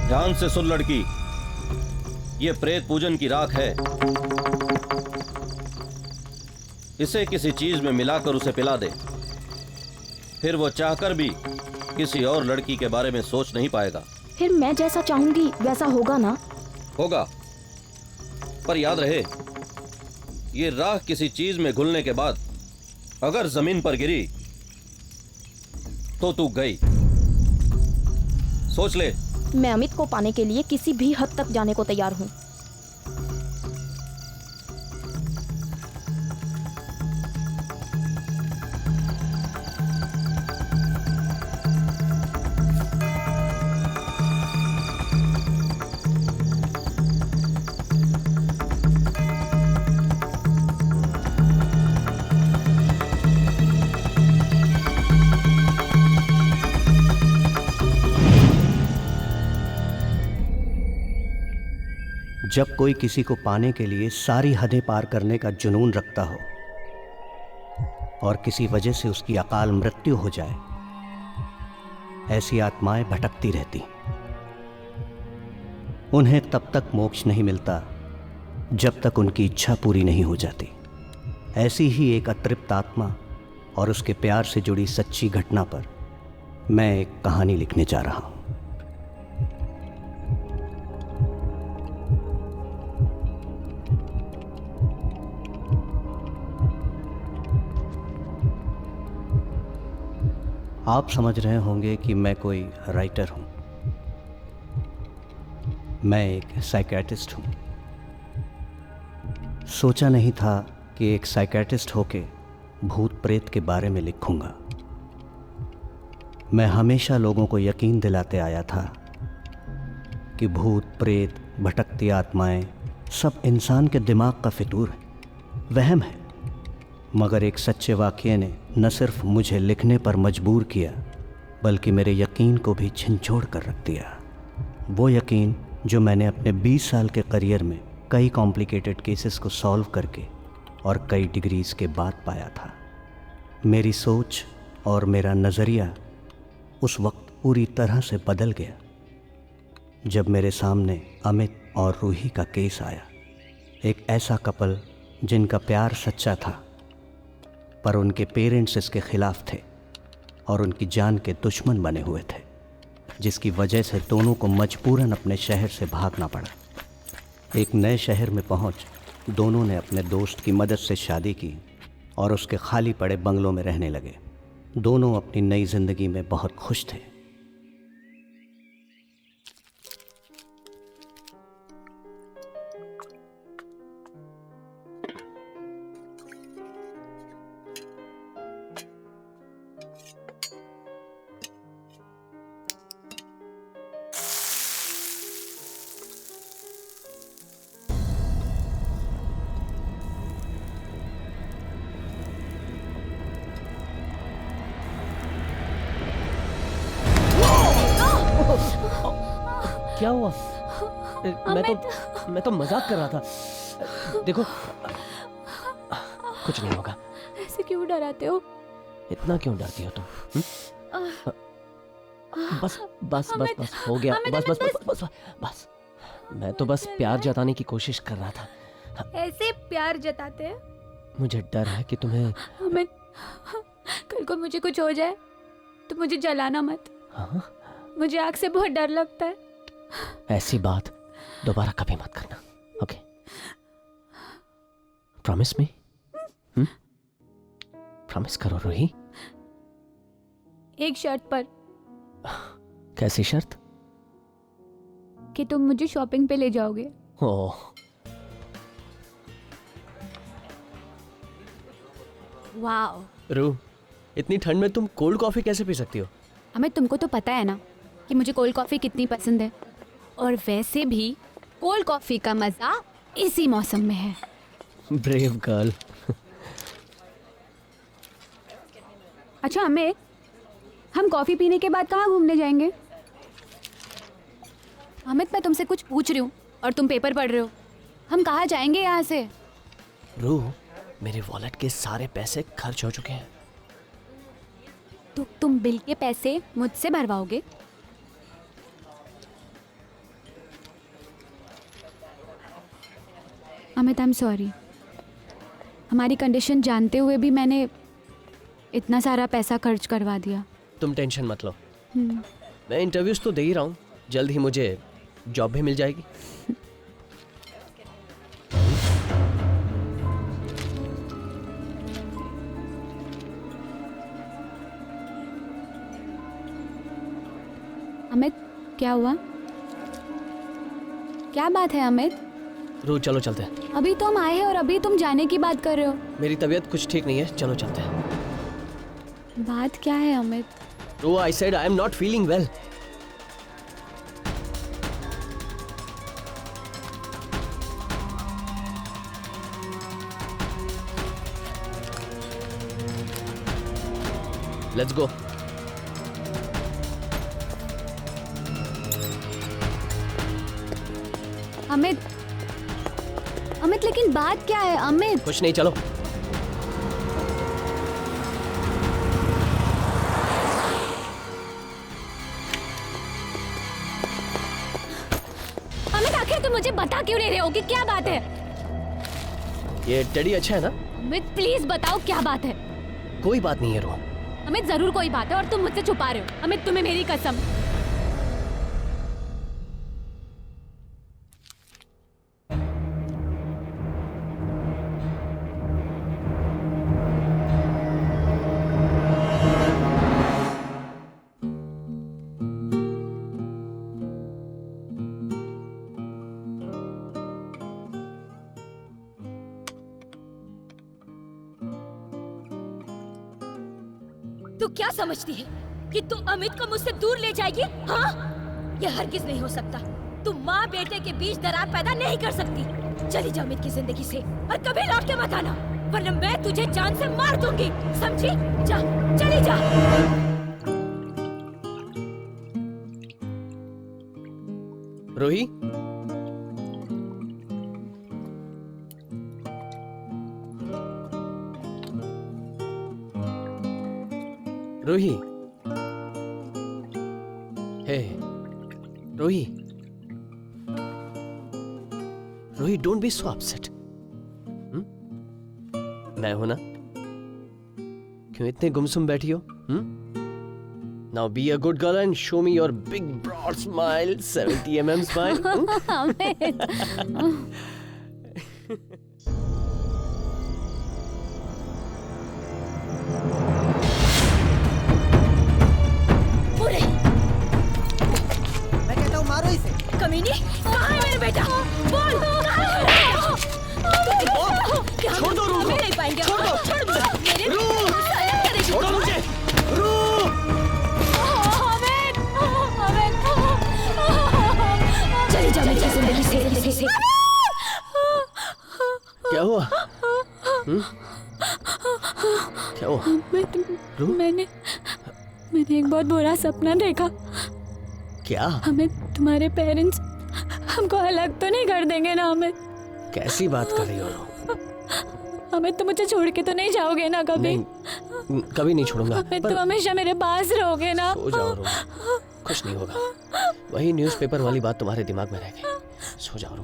ध्यान से सुन लड़की, ये प्रेत पूजन की राख है। इसे किसी चीज में मिलाकर उसे पिला दे, फिर वो चाहकर भी किसी और लड़की के बारे में सोच नहीं पाएगा। फिर मैं जैसा चाहूंगी वैसा होगा ना? होगा, पर याद रहे, ये राख किसी चीज में घुलने के बाद अगर जमीन पर गिरी तो तू गई। सोच ले। मैं अमित को पाने के लिए किसी भी हद तक जाने को तैयार हूँ। जब कोई किसी को पाने के लिए सारी हदें पार करने का जुनून रखता हो और किसी वजह से उसकी अकाल मृत्यु हो जाए, ऐसी आत्माएं भटकती रहती। उन्हें तब तक मोक्ष नहीं मिलता जब तक उनकी इच्छा पूरी नहीं हो जाती। ऐसी ही एक अतृप्त आत्मा और उसके प्यार से जुड़ी सच्ची घटना पर मैं एक कहानी लिखने जा रहा हूं। आप समझ रहे होंगे कि मैं कोई राइटर हूं। मैं एक साइकियाट्रिस्ट हूं। सोचा नहीं था कि एक साइकियाट्रिस्ट होके भूत प्रेत के बारे में लिखूंगा। मैं हमेशा लोगों को यकीन दिलाते आया था कि भूत प्रेत, भटकती आत्माएं सब इंसान के दिमाग का फितूर है, वहम है। मगर एक सच्चे वाक़ये ने न सिर्फ मुझे लिखने पर मजबूर किया, बल्कि मेरे यकीन को भी झंझोड़ कर रख दिया। वो यकीन जो मैंने अपने 20 साल के करियर में कई कॉम्प्लिकेटेड केसेस को सॉल्व करके और कई डिग्रीज़ के बाद पाया था। मेरी सोच और मेरा नज़रिया उस वक्त पूरी तरह से बदल गया जब मेरे सामने अमित और रूही का केस आया। एक ऐसा कपल जिनका प्यार सच्चा था, पर उनके पेरेंट्स इसके खिलाफ थे और उनकी जान के दुश्मन बने हुए थे, जिसकी वजह से दोनों को मजबूरन अपने शहर से भागना पड़ा। एक नए शहर में पहुंच दोनों ने अपने दोस्त की मदद से शादी की और उसके खाली पड़े बंगलों में रहने लगे। दोनों अपनी नई जिंदगी में बहुत खुश थे। क्या हुआ? मैं तो मजाक कर रहा था। देखो, कुछ नहीं होगा। ऐसे क्यों डराते हो? इतना क्यों डरती हो तुम? बस बस बस बस हो गया। बस बस बस बस बस। मैं तो बस प्यार जताने की कोशिश कर रहा था। ऐसे प्यार जताते हैं? मुझे डर है कि तुम्हें अमित, कल को मुझे कुछ हो जाए तो मुझे जलाना मत। हाँ? मुझे आग से बहुत डर लगता है। ऐसी बात दोबारा कभी मत करना, ओके? Promise me? प्रॉमिस करो रूही। एक शर्त पर। कैसी शर्त? कि तुम मुझे शॉपिंग पे ले जाओगे। ओह, वाओ। रू, इतनी ठंड में तुम कोल्ड कॉफी कैसे पी सकती हो? अमित, तुमको तो पता है ना कि मुझे कोल्ड कॉफी कितनी पसंद है, और वैसे भी कोल्ड कॉफी का मजा इसी मौसम में है। Brave girl. अच्छा अमित, हम कॉफी पीने के बाद कहाँ घूमने जाएंगे? अमित, मैं तुमसे कुछ पूछ रही हूँ और तुम पेपर पढ़ रहे हो। हम कहाँ जाएंगे यहाँ से? रू, मेरे वॉलेट के सारे पैसे खर्च हो चुके हैं। तो तुम बिल के पैसे मुझसे भरवाओगे? अमित आई एम सॉरी, हमारी कंडीशन जानते हुए भी मैंने इतना सारा पैसा खर्च करवा दिया। तुम टेंशन मत लो, मैं इंटरव्यूज तो दे ही रहा हूँ, जल्द ही मुझे जॉब भी मिल जाएगी। अमित क्या हुआ? क्या बात है अमित? रू चलो चलते हैं। अभी तो हम आए हैं और अभी तुम जाने की बात कर रहे हो। मेरी तबीयत कुछ ठीक नहीं है, चलो चलते हैं। बात क्या है अमित? रू I said I am not feeling well. Let's go. Amit, Amit लेकिन बात क्या है अमित? कुछ नहीं, चलो। अमित आखिर तुम मुझे बता क्यों नहीं रहे हो कि क्या बात है? ये टेडी अच्छा है ना? अमित प्लीज बताओ क्या बात है? कोई बात नहीं है रू। अमित जरूर कोई बात है और तुम मुझसे छुपा रहे हो। अमित तुम्हें मेरी कसम। तू क्या समझती है कि तू अमित को मुझसे दूर ले जाएगी? हाँ, यह हरगिज नहीं हो सकता। तू माँ बेटे के बीच दरार पैदा नहीं कर सकती। चली जा अमित की जिंदगी से और कभी लौट के मत आना, वरना मैं तुझे जान से मार दूंगी, समझी? जा, चली जा। Roohi, Roohi, hey Roohi, Roohi don't be so upset. मैं हूं ना, क्यों इतने गुमसुम बैठी हो? Now be a good girl and show me your big broad smile, 70 mm smile. Amit पूरे मैं कहता हूँ मारो इसे। कमीनी, कहाँ है मेरा बेटा? बोल, कहाँ है मेरा बेटा? क्या छोड़ दो रू को। नहीं पाएंगे? छोड़ दो। छोड़ दो मेरे रू, साले करेगी। छोड़ो मुझे। रू, चली जा मेरी जिंदगी से। क्या हुआ? क्या हुआ? रू? मैंने एक बहुत बुरा सपना देखा। क्या? हमें तुम्हारे पेरेंट्स हमको अलग तो नहीं कर देंगे ना? हमें कैसी बात कर रही हो रू? हमें तुम मुझे छोड़ के तो नहीं जाओगे ना कभी? नहीं, कभी नहीं छोड़ूंगा। हमें तुम हमेशा मेरे पास रहोगे ना? सो जाओ रू, कुछ नहीं होगा। वही न्यूज़पेपर वाली बात तुम्हारे दिमाग में रह गई। सो जाओ रू।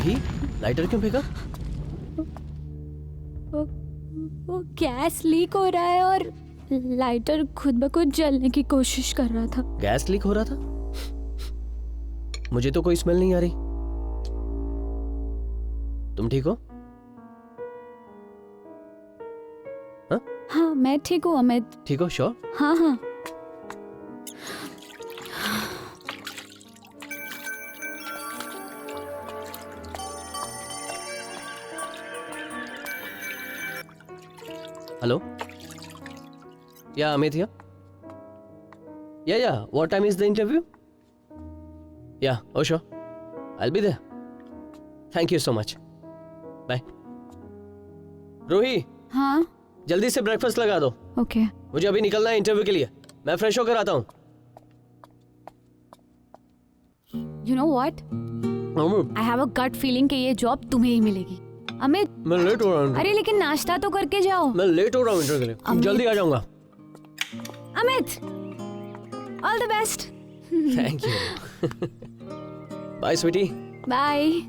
रूही, लाइटर क्यों फेंका? वो गैस लीक हो रहा है और लाइटर खुद ब खुद जलने की कोशिश कर रहा था। गैस लीक हो रहा था? मुझे तो कोई स्मेल नहीं आ रही। तुम ठीक हो? हाँ मैं ठीक हूँ अमित। ठीक हो? श्योर? हाँ हाँ। Hello? Yeah, Amit here. Yeah. What time is the interview? Yeah, oh sure. I'll be there. Thank you so much. Bye. Ruhi, हाँ जल्दी से ब्रेकफास्ट लगा दो। ओके। मुझे अभी निकलना है इंटरव्यू के लिए। मैं फ्रेश होकर आता हूँ। You know what, I have a gut feeling कि ये जॉब तुम्हें ही मिलेगी। अमित मैं लेट हो रहा हूँ। अरे लेकिन नाश्ता तो करके जाओ। मैं लेट हो रहा हूँ इंटरव्यू के लिए। अमित। जल्दी आ जाऊंगा। Amit all the best. Thank you. Bye sweetie. Bye.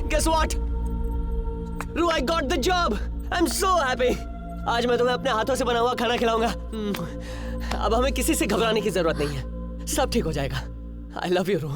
Guess what? Ru, I got the job. I'm so happy. आज मैं तुम्हें अपने हाथों से बना हुआ खाना खिलाऊंगा। अब हमें किसी से घबराने की जरूरत नहीं है, सब ठीक हो जाएगा। I love you, रू।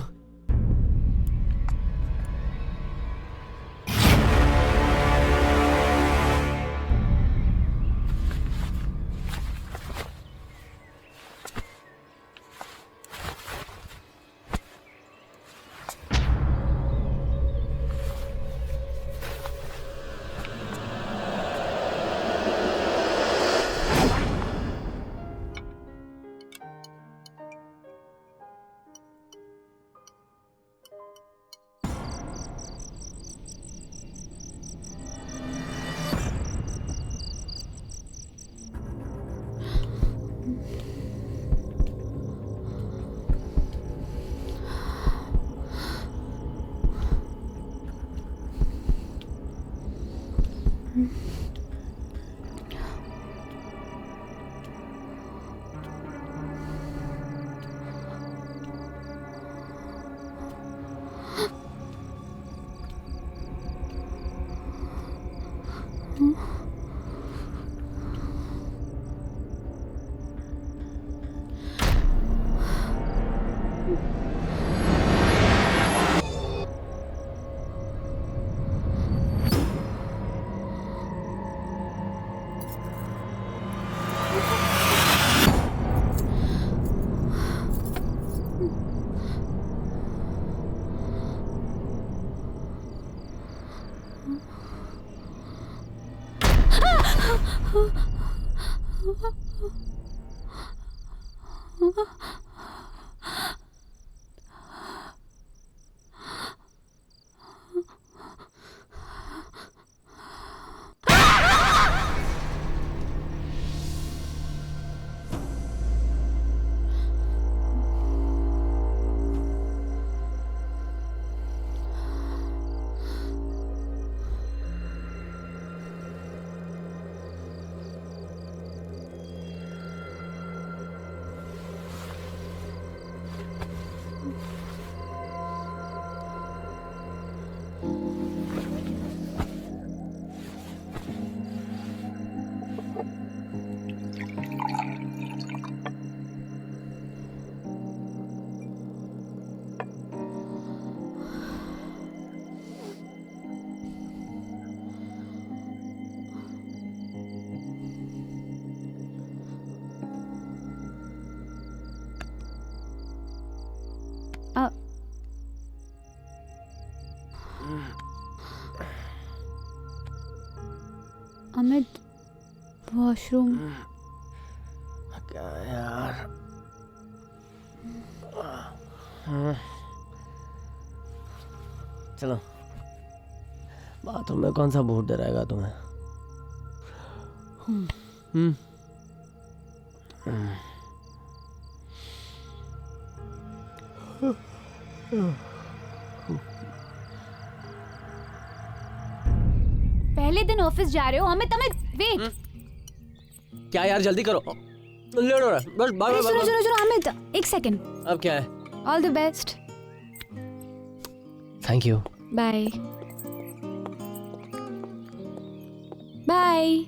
अमित, वॉशरूम। क्या यार, चलो। बाथरूम में कौन सा भूत डराएगा तुम्हें? पहले दिन ऑफिस जा रहे हो अमित? अमित वेट। क्या यार, जल्दी करो। लेट हो रहा है बस। बार सुनो सुनो सुनो अमित, एक सेकंड। अब क्या है? All the best. Thank you. Bye bye.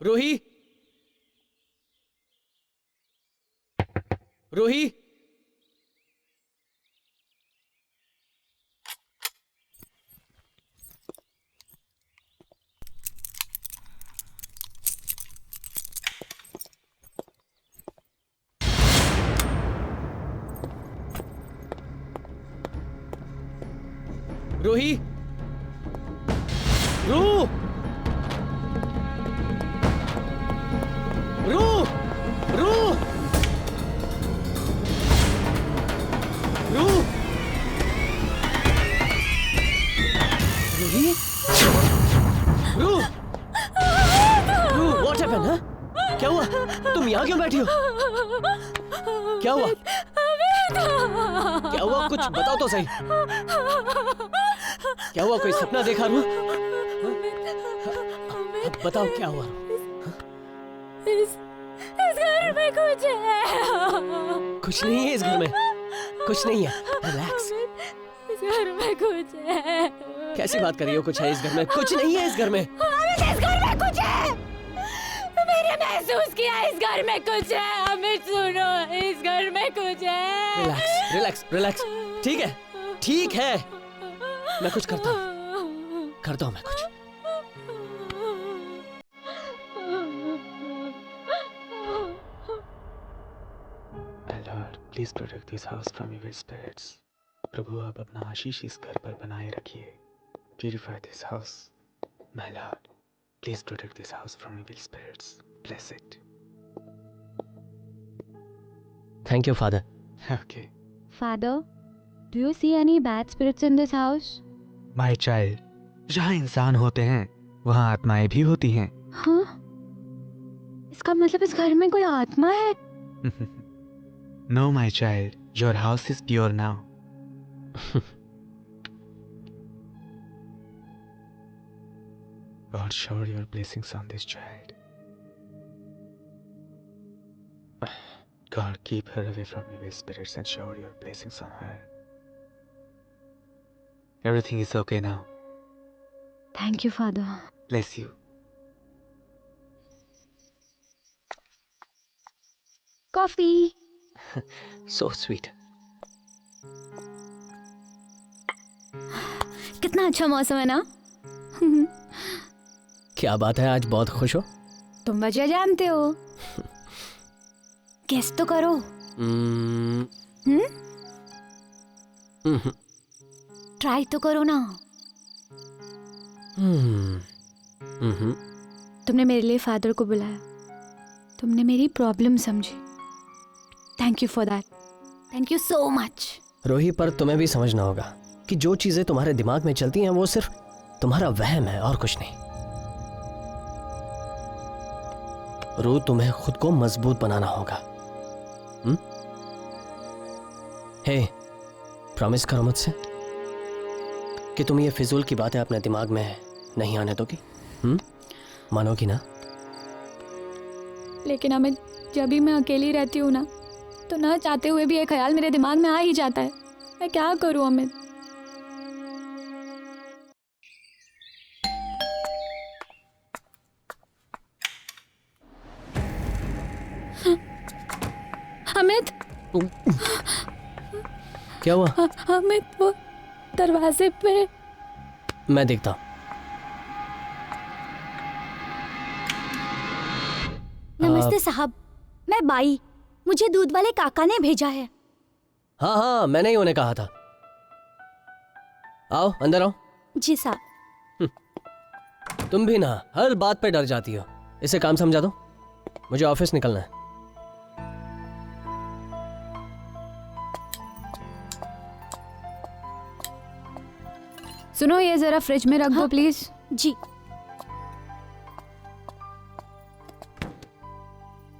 Ruhi, Ruhi, Ruhi, Ru, Ru, Ru, रू, रूही, रू, रू, व्हाट हैपेंड? हाँ? क्या हुआ? तुम यहाँ क्यों बैठी हो? क्या हुआ? क्या हुआ? कुछ बताओ तो सही। क्या हुआ? कोई सपना देखा रू? अब बताओ क्या हुआ? इस घर में कुछ है। कुछ नहीं है इस घर में। कुछ नहीं है। रिलैक्स। इस घर में कुछ है। कैसी बात कर रही हो? कुछ है इस घर में? कुछ नहीं है इस घर में। अमित, इस घर में कुछ है। मैंने महसूस किया इस घर में कुछ है। अमित सुनो, इस घर में कुछ है। Relax, relax, relax. ठीक है, ठीक है। मैं कुछ करता हूँ मैं कुछ। My Lord, please protect this house from evil spirits. प्रभु आप अपना आशीष इस घर पर बनाए रखिए. Purify this house. My Lord, please protect this house from evil spirits. Bless it. Thank you father. Okay. Father, do you see any bad spirits in this house? My child, जहाँ इंसान होते हैं वहाँ आत्माएं भी होती हैं. हाँ? इसका मतलब इस घर में कोई आत्मा है? No, my child, your house is pure now. God, shower your blessings on this child. God, keep her away from evil spirits and shower your blessings on her. Everything is okay now. Thank you, Father. Bless you. Coffee. So sweet. कितना अच्छा मौसम है ना? क्या बात है, आज बहुत खुश हो? तुम वजह जानते हो। गेस तो करो। ट्राई तो करो ना। तुमने मेरे लिए फादर को बुलाया, तुमने मेरी प्रॉब्लम समझी। Thank you for that. Thank you so much. रोही, पर तुम्हें भी समझना होगा कि जो चीजें तुम्हारे दिमाग में चलती हैं वो सिर्फ तुम्हारा वहम है और कुछ नहीं। रू, तुम्हें खुद को मजबूत बनाना होगा। हे, प्रॉमिस करो मुझसे कि तुम ये फिजूल की बातें अपने दिमाग में नहीं आने दोगी। मानोगी ना? लेकिन अमित, जब भी मैं अकेली रहती हूँ ना, तो ना चाहते हुए भी ये ख्याल मेरे दिमाग में आ ही जाता है। मैं क्या करूँ अमित? अमित, क्या हुआ? अमित, वो दरवाजे पे। मैं देखता हूँ। नमस्ते साहब, मैं बाई। मुझे दूध वाले काका ने भेजा है। हाँ हाँ, मैंने ही उन्हें कहा था। आओ अंदर आओ। जी साहब। तुम भी ना हर बात पे डर जाती हो। इसे काम समझा दो, मुझे ऑफिस निकलना है। सुनो, ये जरा फ्रिज में रख दो प्लीज। जी।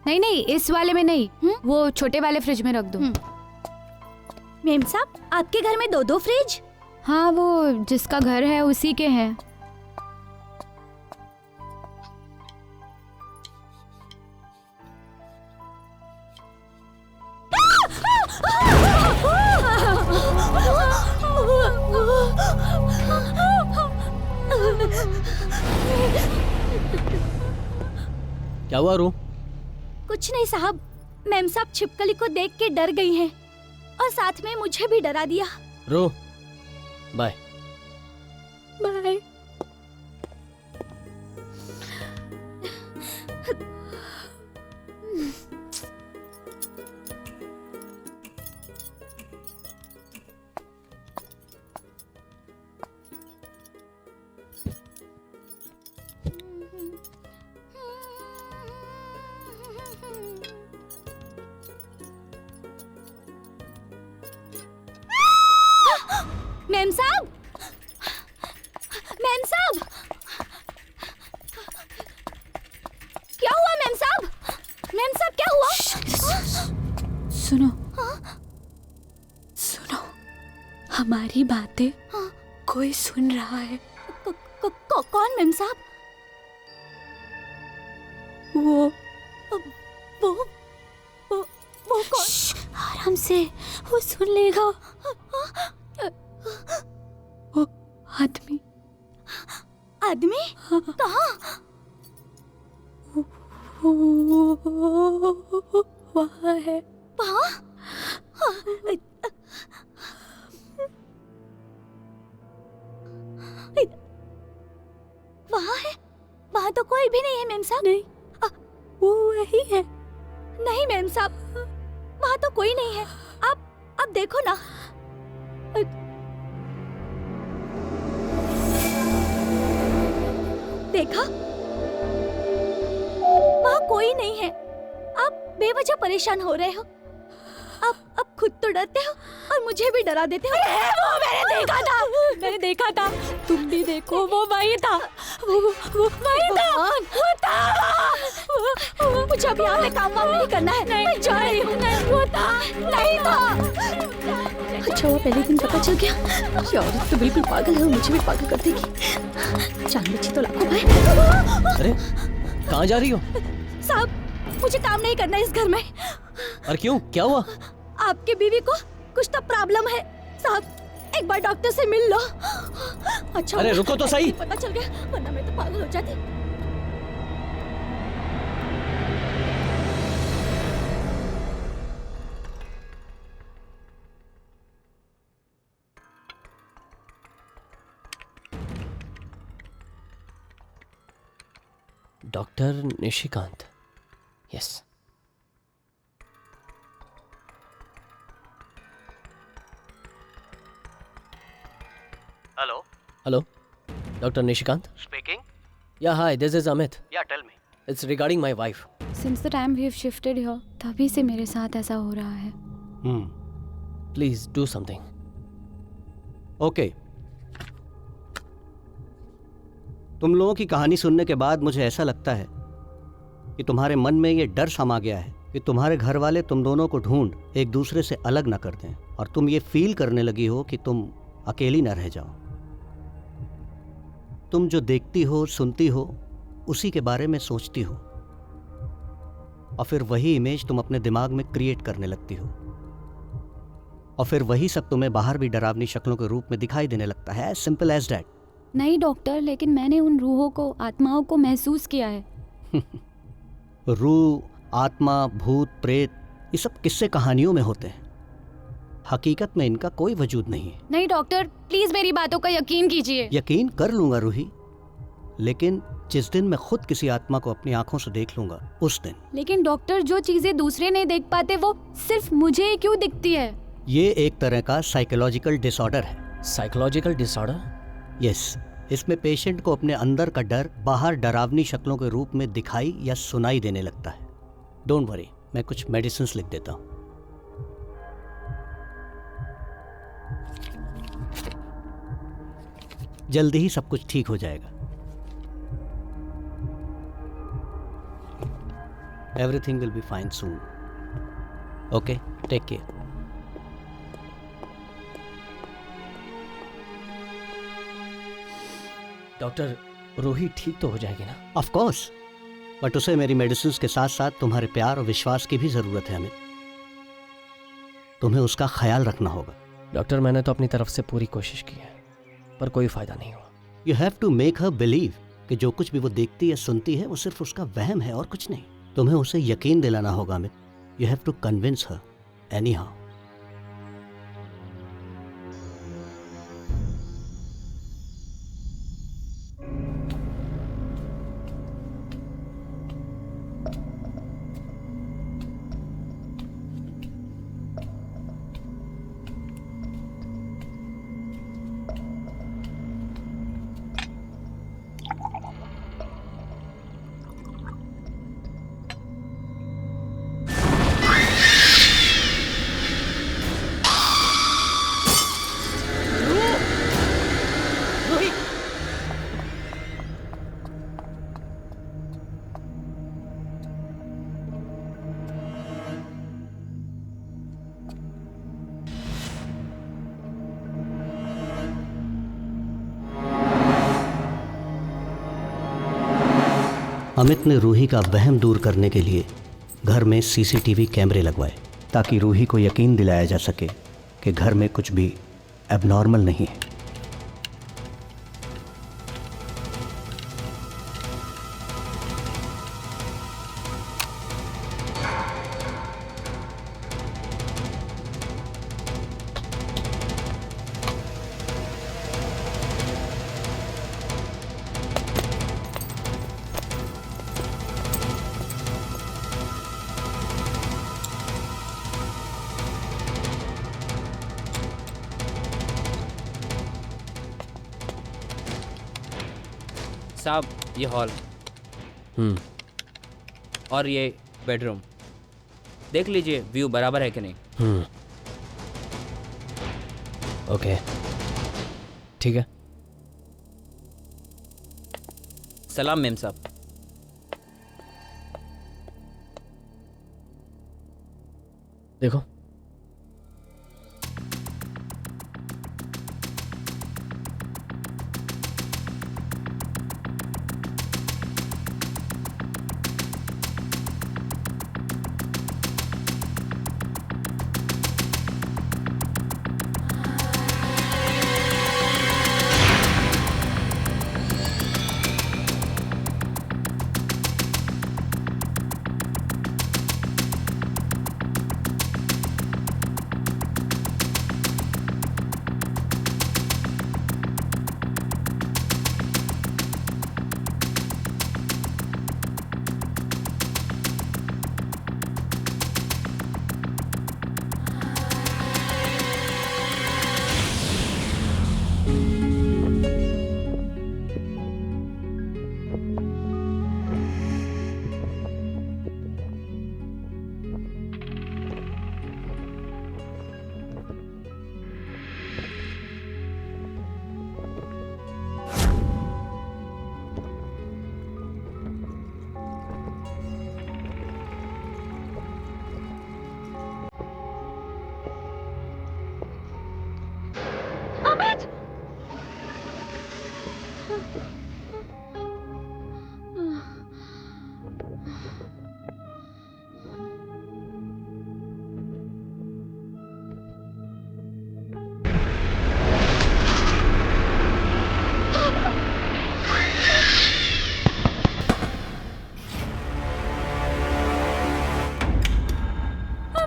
नहीं नहीं, इस वाले में नहीं, वो छोटे वाले फ्रिज में रख दो। मेम साहब, आपके घर में 2-2 फ्रिज? हाँ, वो जिसका घर है उसी के हैं। क्या हुआ रू? कुछ नहीं साहब, मैम साहब छिपकली को देख के डर गई हैं और साथ में मुझे भी डरा दिया। रू बाय। बाय। मैम साहब, मैम साहब, क्या हुआ मैम साहब? मैम साहब क्या हुआ? सुनो, सुनो, हमारी बातें कोई सुन रहा है। कौन मैम साहब? वो कौन? आराम से, वो सुन लेगा। वो आदमी आदमी कहाँ? वहाँ है। वहाँ? वहाँ है? वहाँ तो कोई भी नहीं है मैम साहब। नहीं, वो वही है। नहीं मैम साहब, वहाँ तो कोई नहीं है। आप देखो ना। देखा? वहाँ कोई नहीं है। आप बेवजह परेशान हो रहे हो। आप खुद तो डरते हो और मुझे भी डरा देते हो। वो मैंने देखा था। तुम भी देखो, वो वही था। वो वही था। मुझे अब यहाँ पे काम वाम नहीं करना है। मैं जा रही हूँ। वो था। नहीं था। अच्छा वो पहले दिन पता चल गया। ये औरत तो बिल्कुल पागल है और मुझे भी पागल कर देगी। जान बची तो लाखों भाई। अरे कहाँ जा रही हो? साहब मुझे काम नहीं करना इस घर में। और क्यों, क्या हुआ? आपकी बीवी को कुछ तो प्रॉब्लम है साहब, एक बार डॉक्टर से मिल लो। अच्छा अरे रुको तो सही। पता चल गया, वरना मैं तो पागल हो जाती। Doctor Nishikant. Yes. Hello, hello, doctor Nishikant speaking. Yeah hi, this is Amit. Yeah tell me. It's regarding my wife. Since the time we have shifted here, तभी से मेरे साथ ऐसा हो रहा है। Please do something. ओके। तुम लोगों की कहानी सुनने के बाद मुझे ऐसा लगता है कि तुम्हारे मन में ये डर समा गया है कि तुम्हारे घर वाले तुम दोनों को ढूंढ एक दूसरे से अलग ना कर दें और तुम ये फील करने लगी हो कि तुम अकेली ना रह जाओ। तुम जो देखती हो, सुनती हो, उसी के बारे में सोचती हो और फिर वही इमेज तुम अपने दिमाग में क्रिएट करने लगती हो और फिर वही सब तुम्हें बाहर भी डरावनी शक्लों के रूप में दिखाई देने लगता है। As simple as that. नहीं डॉक्टर, लेकिन मैंने उन रूहों को, आत्माओं को महसूस किया है। रूह, आत्मा, भूत, प्रेत, ये सब किस्से कहानियों में होते हैं। हकीकत में इनका कोई वजूद नहीं है। नहीं डॉक्टर, प्लीज मेरी बातों का यकीन कीजिए। यकीन कर लूंगा रूही, लेकिन जिस दिन मैं खुद किसी आत्मा को अपनी आंखों से देख लूंगा उस दिन। लेकिन डॉक्टर, जो चीजें दूसरे नहीं देख पाते वो सिर्फ मुझे ही क्यों दिखती है? ये एक तरह का साइकोलॉजिकल डिसऑर्डर है। Psychological disorder? यस। इसमें पेशेंट को अपने अंदर का डर बाहर डरावनी शक्लों के रूप में दिखाई या सुनाई देने लगता है। डोंट वरी, मैं कुछ मेडिसिन्स लिख देता हूँ। जल्दी ही सब कुछ ठीक हो जाएगा। Everything will be fine soon. Okay, take care. Doctor, Ruhi ठीक तो हो जाएगी ना? ऑफ कोर्स, बट उसे मेरी मेडिसिन के साथ साथ तुम्हारे प्यार और विश्वास की भी जरूरत है हमें। तुम्हें उसका ख्याल रखना होगा। डॉक्टर, मैंने तो अपनी तरफ से पूरी कोशिश की है पर कोई फायदा नहीं हुआ। You have to make her believe कि जो कुछ भी वो देखती या सुनती है वो सिर्फ उसका वहम है और कुछ नहीं। तुम्हें उसे यकीन दिलाना होगा Amit. You have to convince her anyhow. Amit ने रूही का वहम दूर करने के लिए घर में सीसीटीवी कैमरे लगवाए ताकि रूही को यकीन दिलाया जा सके कि घर में कुछ भी एबनॉर्मल नहीं है। साहब ये हॉल और ये बेडरूम देख लीजिए, व्यू बराबर है कि नहीं। ओके ठीक है। सलाम मेम साहब। देखो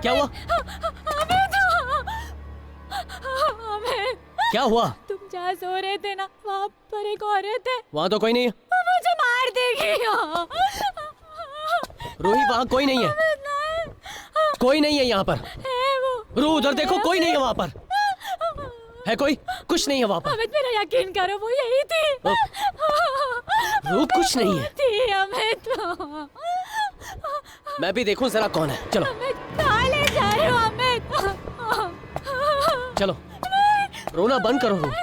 क्या हुआ? क्या हुआ? तुम जहाँ सो रहे थे ना, वहाँ पर एक औरत है। वहाँ तो कोई नहीं है। वो मुझे मार देगी। रूही वहाँ कोई नहीं है। कोई नहीं है यहाँ पर। है वो। रूह उधर देखो, कोई नहीं है वहाँ पर। है कोई? कुछ नहीं है वहाँ पर। अमित मेरा यकीन करो, वो यही थी। रूह कुछ नहीं है। थी अमित। मैं भी देखूं जरा कौन है। चलो अमित कहाँ ले जा रहे हो अमित? चलो रोना बंद करो रूह,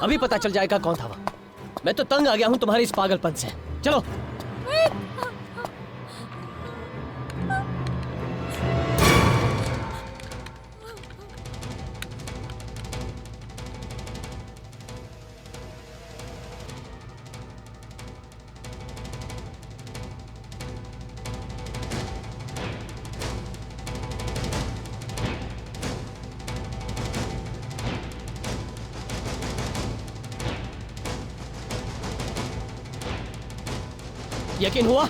अभी पता चल जाएगा कौन था वहाँ। मैं तो तंग आ गया हूँ तुम्हारे इस पागलपन से। चलो यकीन हुआ?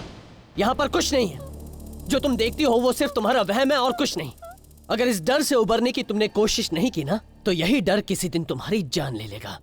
यहाँ पर कुछ नहीं है। जो तुम देखती हो वो सिर्फ तुम्हारा वहम है और कुछ नहीं। अगर इस डर से उबरने की तुमने कोशिश नहीं की ना, तो यही डर किसी दिन तुम्हारी जान ले लेगा।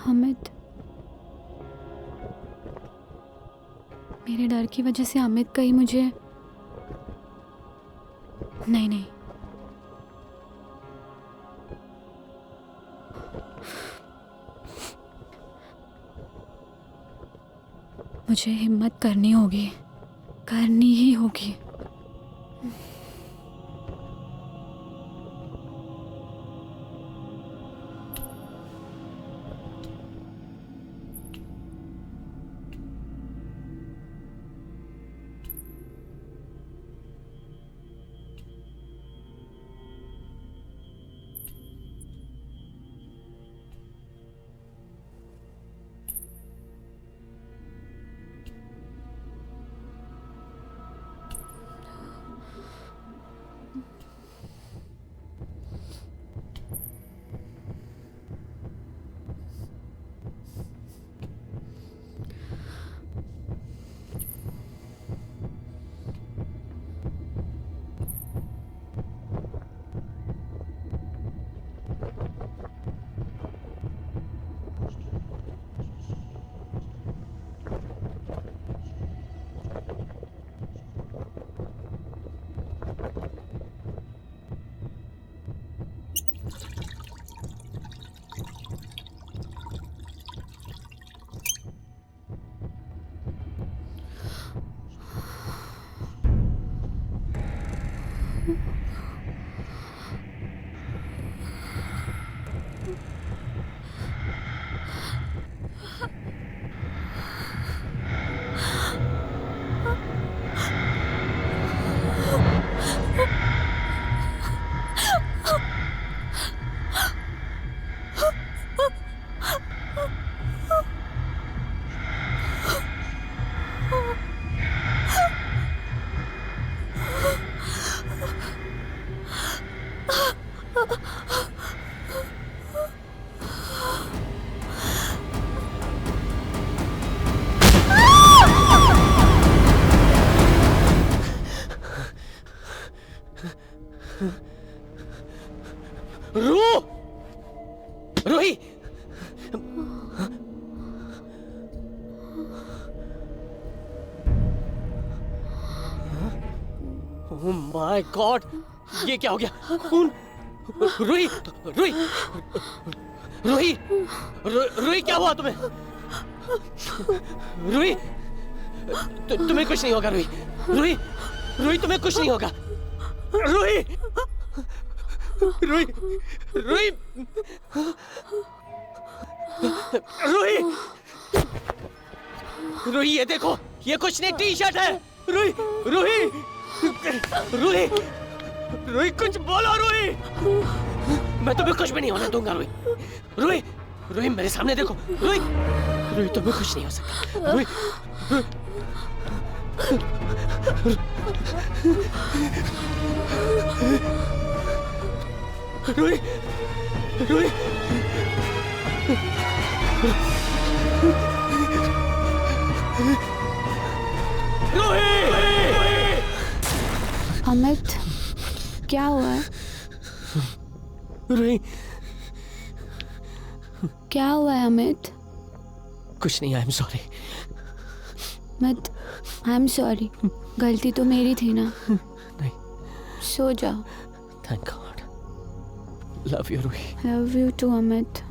अमित, मेरे डर की वजह से अमित कहीं मुझे नहीं मुझे हिम्मत करनी होगी, करनी ही होगी। रूही! ओह माय गॉड, ये क्या हो गया? खून! रूही! रूही! रूही! रूही, क्या हुआ तुम्हें? रूही! तुम्हें कुछ नहीं होगा रूही। रूही! रूही, तुम्हें कुछ नहीं होगा। रूही! रूही! रूही! रूही! रूही, ये देखो, ये कुछ नहीं, टी शर्ट है। रूही! रूही! रूही! रूही, कुछ बोलो रूही! मैं तुम्हें कुछ भी नहीं होने दूंगा रूही। रूही! रूही, मेरे सामने देखो। रूही! रूही, तुम्हें कुछ नहीं हो सकता। रूही! रूही! रूही! अमित, क्या हुआ है? रूही! क्या हुआ है अमित? कुछ नहीं, आई एम सॉरी। मत, आई एम सॉरी, गलती तो मेरी थी ना। नहीं, सो जाओ। Thank God. Love you Ruhi. Love you too Amit.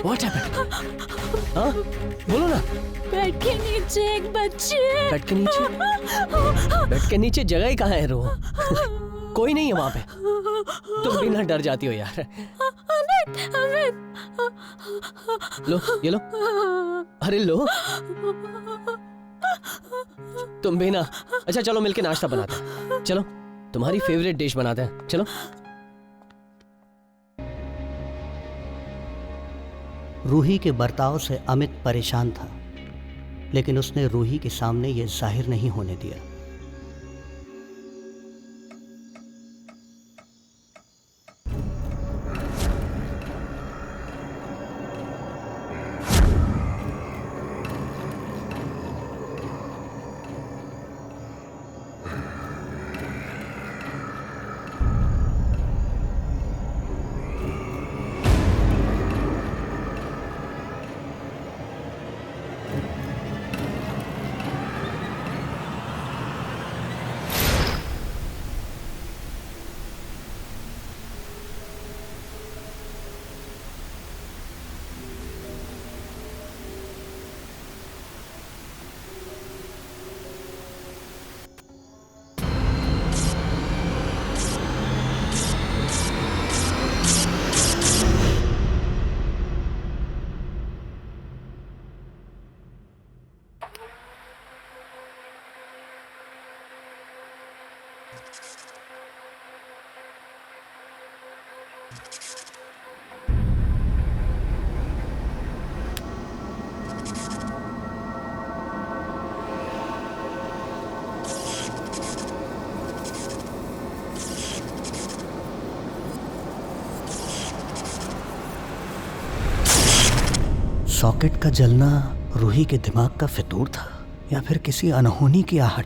What happened? हाँ, बोलो ना। बेड के नीचे एक बच्ची है। बेड के नीचे? बेड के नीचे जगह ही कहाँ है रो? कोई नहीं है वहाँ पे। तुम भी ना डर जाती हो यार। अमित, अमित। लो, ये लो। अरे लो। तुम भी ना। अच्छा चलो मिलके नाश्ता बनाते हैं। चलो, तुम्हारी फेवरेट डिश बनाते हैं। चलो। रूही के बर्ताव से अमित परेशान था, लेकिन उसने रूही के सामने यह जाहिर नहीं होने दिया। सॉकेट का जलना रूही के दिमाग का फितूर था या फिर किसी अनहोनी की आहट।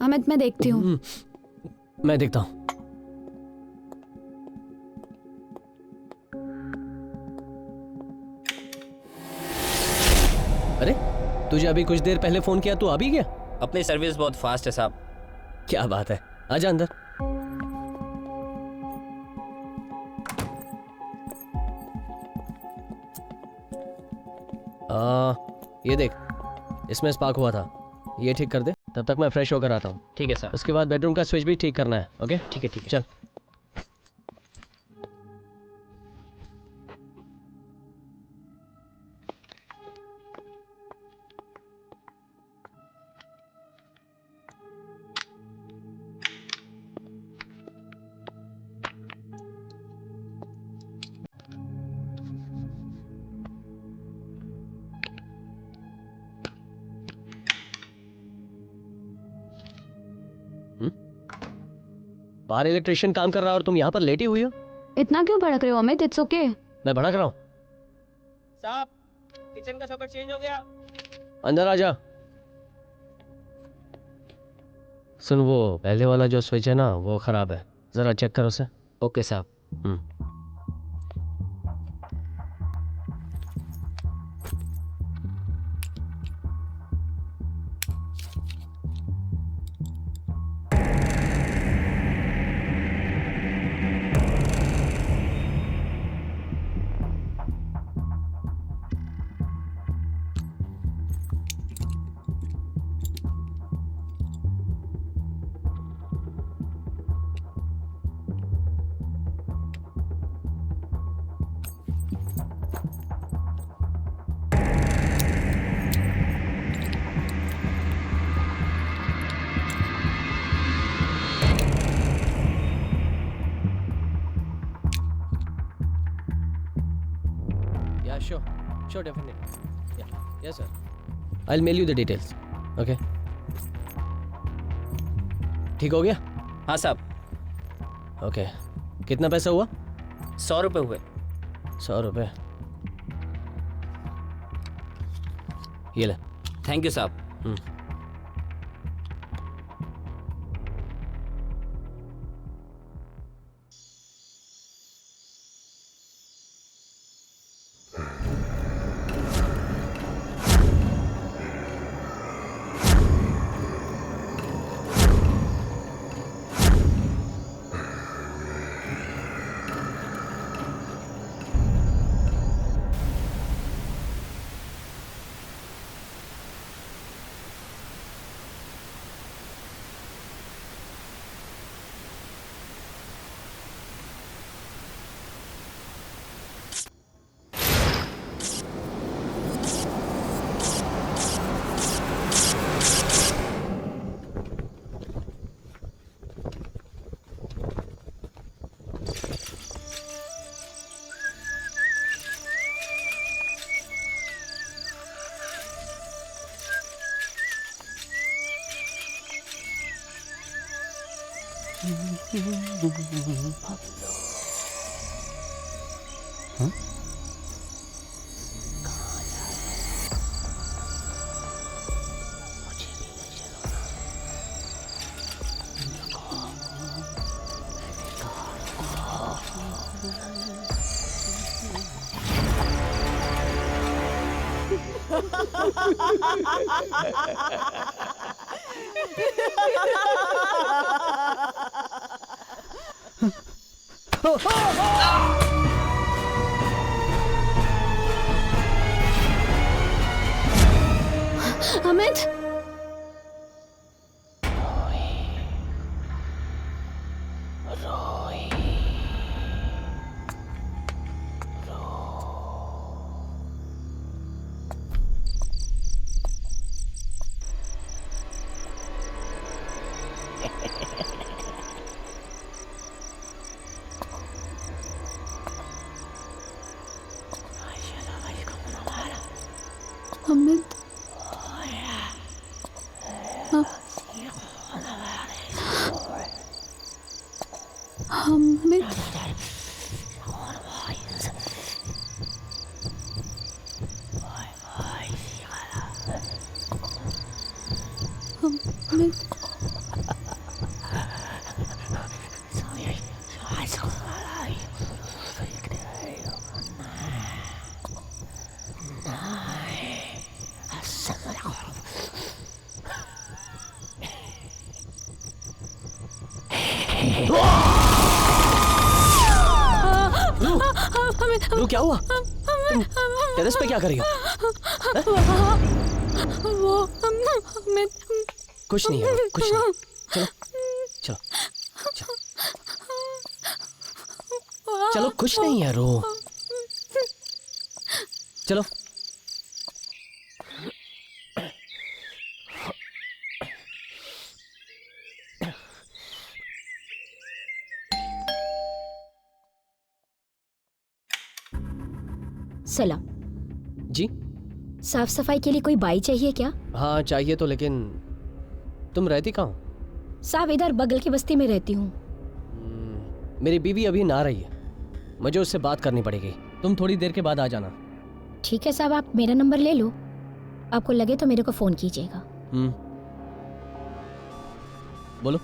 अमित, मैं देखती हूँ। मैं देखता हूँ। अरे, तुझे अभी कुछ देर पहले फोन किया, तू आ भी गया? अपनी सर्विस बहुत फास्ट है साहब। क्या बात है, आजा अंदर। ये देख, इसमें स्पार्क हुआ था, ये ठीक कर दे, तब तक मैं फ्रेश होकर आता हूँ। ठीक है सर। उसके बाद बेडरूम का स्विच भी ठीक करना है। ओके, ठीक है, ठीक है। चल। बाहर इलेक्ट्रिशियन काम कर रहा है और तुम यहाँ पर लेटी हुई हो। इतना क्यों भड़क रहे हो अमित? It's okay. मैं भड़क रहा हूँ? साहब, किचन का सॉकेट चेंज हो गया। अंदर आ जा। सुन, वो पहले वाला जो स्विच है ना, वो खराब है, जरा चेक करो उसे। ओके साहब। Yeah, sure. Sure, definitely. Yeah. Yes, sir. I'll mail you the details. Okay. ठीक हो गया? हाँ साहब। ओके। कितना पैसा हुआ? 100 रुपये हुए। 100 रुपये। ये ले। थैंक यू साहब। अमित, अमित, अमित, अमित, रू, क्या हुआ? तुम टेरेस पे क्या कर रही हो? वो अमित, कुछ नहीं है, कुछ नहीं। चलो चलो चलो चलो, कुछ नहीं है रो। चलो। सलाम जी? साफ सफाई के लिए कोई बाई चाहिए क्या? हाँ चाहिए तो, लेकिन तुम रहती कहाँ हो? साहब इधर बगल की बस्ती में रहती हूँ। मेरी बीवी अभी ना रही है, मुझे उससे बात करनी पड़ेगी। तुम थोड़ी देर के बाद आ जाना। ठीक है साहब, आप मेरा नंबर ले लो, आपको लगे तो मेरे को फोन कीजिएगा। बोलो।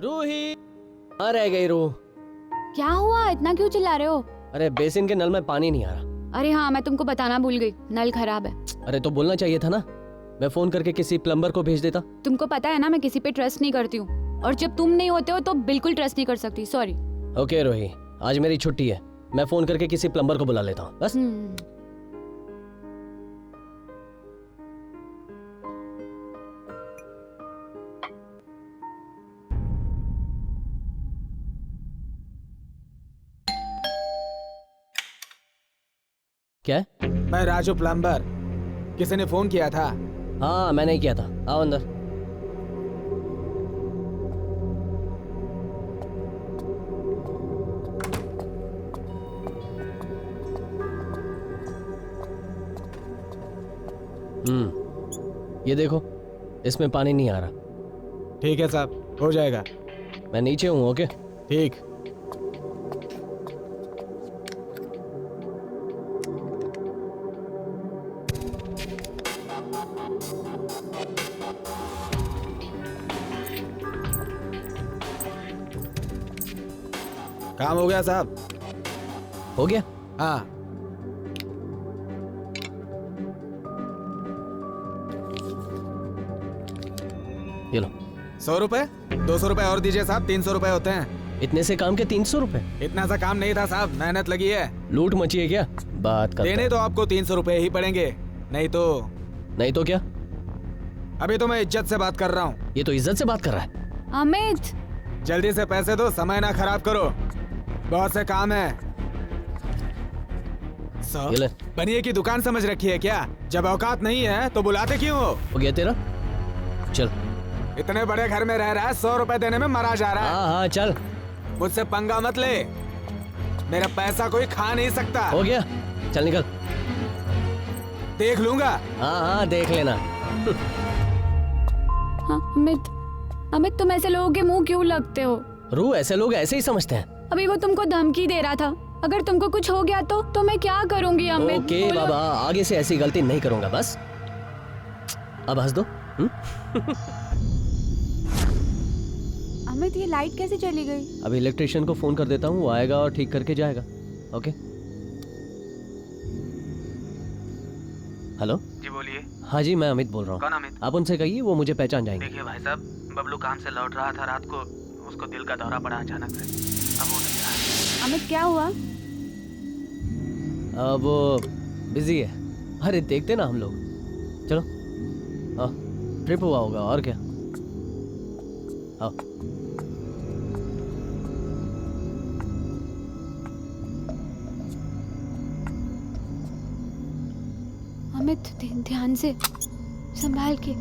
रूही, कहाँ रह गई रूह? क्या हुआ, इतना क्यों चिल्ला रहे हो? अरे बेसिन के नल में पानी नहीं आ रहा। अरे हाँ, मैं तुमको बताना भूल गई, नल खराब है। अरे तो बोलना चाहिए था ना, मैं फोन करके किसी प्लम्बर को भेज देता। तुमको पता है ना मैं किसी पे ट्रस्ट नहीं करती हूँ, और जब तुम नहीं होते हो तो बिल्कुल ट्रस्ट नहीं कर सकती। सॉरी। ओके रोही, आज मेरी छुट्टी है, मैं फोन करके किसी प्लम्बर को बुला लेता हूँ बस। क्या है? मैं राजू प्लम्बर। किसी ने फोन किया था? हाँ मैंने ही किया था, आओ अंदर। ये देखो, इसमें पानी नहीं आ रहा। ठीक है साहब, हो जाएगा। मैं नीचे हूँ। ओके ठीक। काम हो गया साहब? हो गया। हाँ। ये लो। 100 रुपए? 200 रुपए और दीजिए साहब, 300 रुपए होते हैं। इतने से काम के 300 रुपए? इतना सा काम नहीं था साहब, मेहनत लगी है। लूट मची है क्या? बात कर। देने तो आपको 300 रुपए ही पड़ेंगे, नहीं तो क्या? अभी तो मैं इज्जत से बात कर रहा हूँ। ये तो इज्जत से बात कर रहा है। अमित, जल्दी से पैसे दो, समय ना खराब करो, बहुत से काम है। ये ले। बनिए की दुकान समझ रखी है क्या? जब औकात नहीं है तो बुलाते क्यों हो गया तेरा? चल। इतने बड़े घर में रह रहा है, 100 रुपए देने में मरा जा रहा है। हाँ चल। मुझसे पंगा मत ले, मेरा पैसा कोई खा नहीं सकता। हो गया, चल निकल। देख लूंगा। हाँ देख लेना। हाँ अमित, तुम ऐसे लोगों के मुंह क्यों लगते हो? रू, ऐसे लोग ऐसे ही समझते हैं। अभी वो तुमको धमकी दे रहा था, अगर तुमको कुछ हो गया तो मैं क्या करूंगी अमित? ओके बाबा, आगे से ऐसी गलती नहीं करूंगा बस। अब हंस दो। अमित, ये लाइट कैसे चली गई? अभी इलेक्ट्रिशियन को फोन कर देता हूँ, वो आएगा और ठीक करके जाएगा। ओके। हेलो जी बोलिए। हाँ जी, मैं अमित बोल रहा हूँ। कौन अमित? आप उनसे कहिए, वो मुझे पहचान जाएंगे। देखिए भाई साहब, बबलू काम से लौट रहा था रात को, उसको दिल का दौरा पड़ा अचानक से, अब वो नहीं रहा। अमित क्या हुआ? वो बिजी है। अरे देखते ना हम लोग। चलो। हाँ, ट्रिप हुआ होगा और क्या। हाँ। अमित ध्यान से, संभाल के।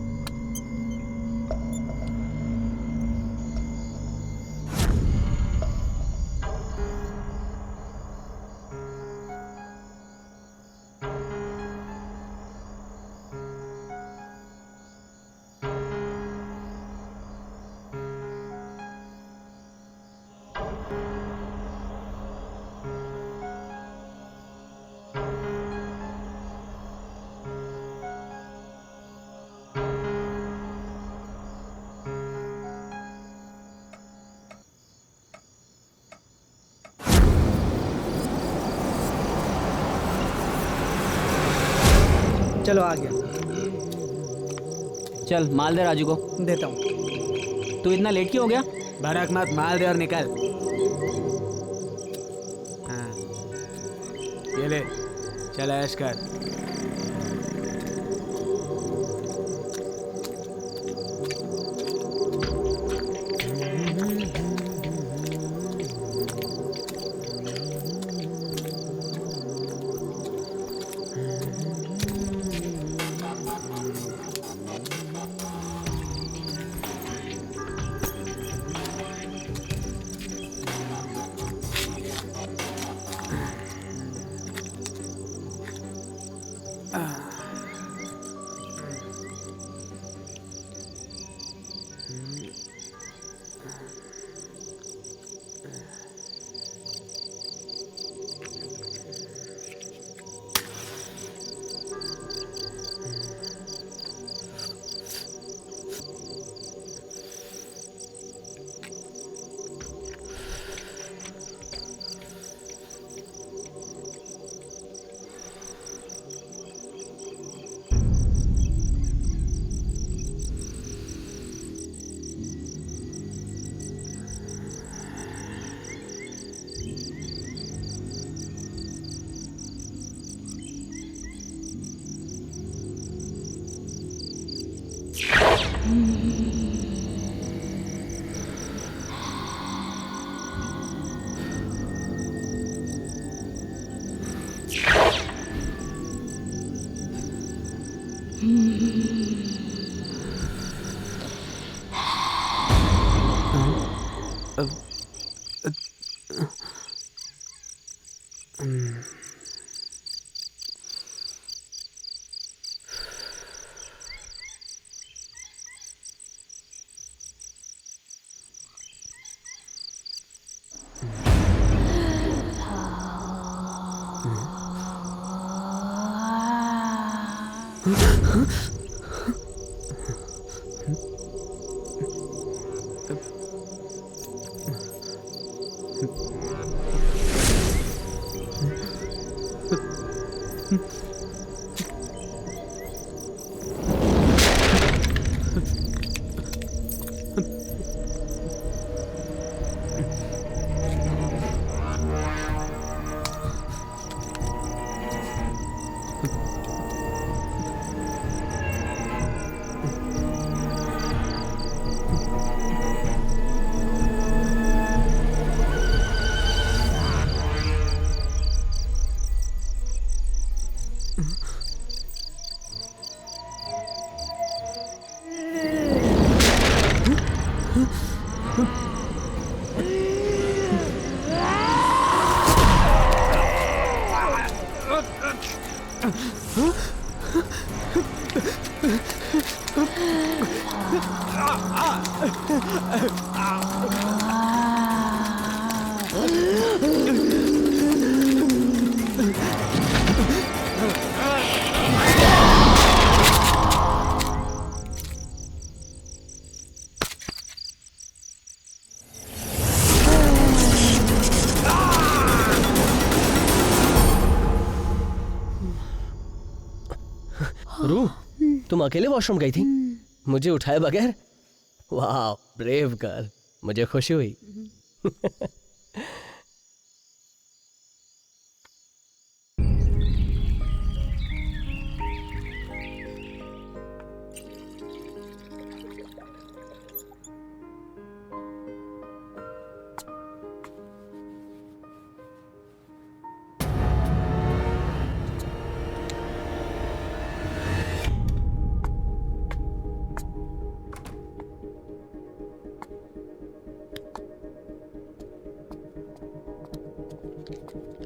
चलो आ गया। चल माल दे राजू को। देता हूँ। तू इतना लेट क्यों हो गया? भड़क मत, माल दे और निकल। हाँ। ये ले, चल ऐश कर। रू, तुम अकेले वॉशरूम गई थी मुझे उठाए बगैर? वाह, ब्रेव गर्ल, मुझे खुशी हुई।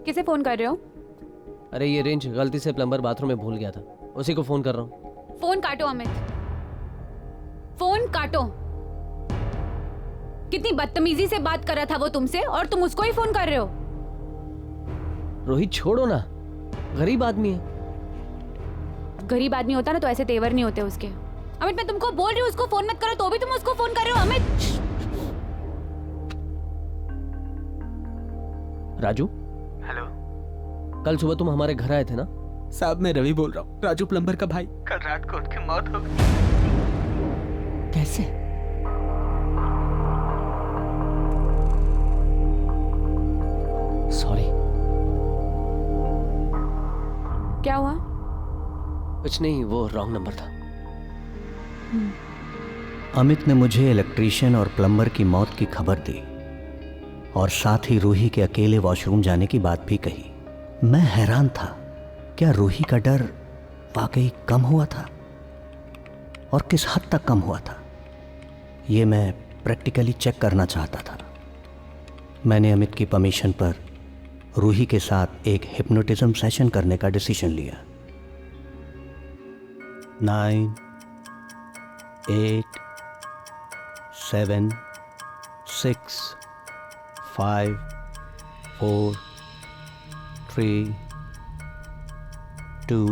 किसे फोन कर रहे हो? अरे ये रेंज गलती से प्लम्बर बाथरूम में भूल गया था, उसी को फोन कर रहा हूँ। फोन काटो अमित, फोन काटो। कितनी बदतमीजी से बात कर रहा था वो तुमसे और तुम उसको ही फोन कर रहे हो। रोहित छोड़ो ना, गरीब आदमी है। गरीब आदमी होता ना तो ऐसे तेवर नहीं होते उसके। अमित मैं तुमको बोल रही हूँ उसको फोन मत करो, तो भी तुम उसको फोन कर रहे हो। अमित राजू, हेलो कल सुबह तुम हमारे घर आए थे ना? साहब, मैं रवि बोल रहा हूँ, राजू प्लम्बर का भाई। कल रात को उनकी मौत हो गई। कैसे? सॉरी। क्या हुआ? कुछ नहीं, वो रॉन्ग नंबर था। अमित ने मुझे इलेक्ट्रीशियन और प्लम्बर की मौत की खबर दी और साथ ही रूही के अकेले वॉशरूम जाने की बात भी कही। मैं हैरान था, क्या रूही का डर वाकई कम हुआ था और किस हद तक कम हुआ था, ये मैं प्रैक्टिकली चेक करना चाहता था। मैंने अमित की परमिशन पर रूही के साथ एक हिप्नोटिज्म सेशन करने का डिसीजन लिया। 9, 8, 7, 6, 5, 4, 3, 2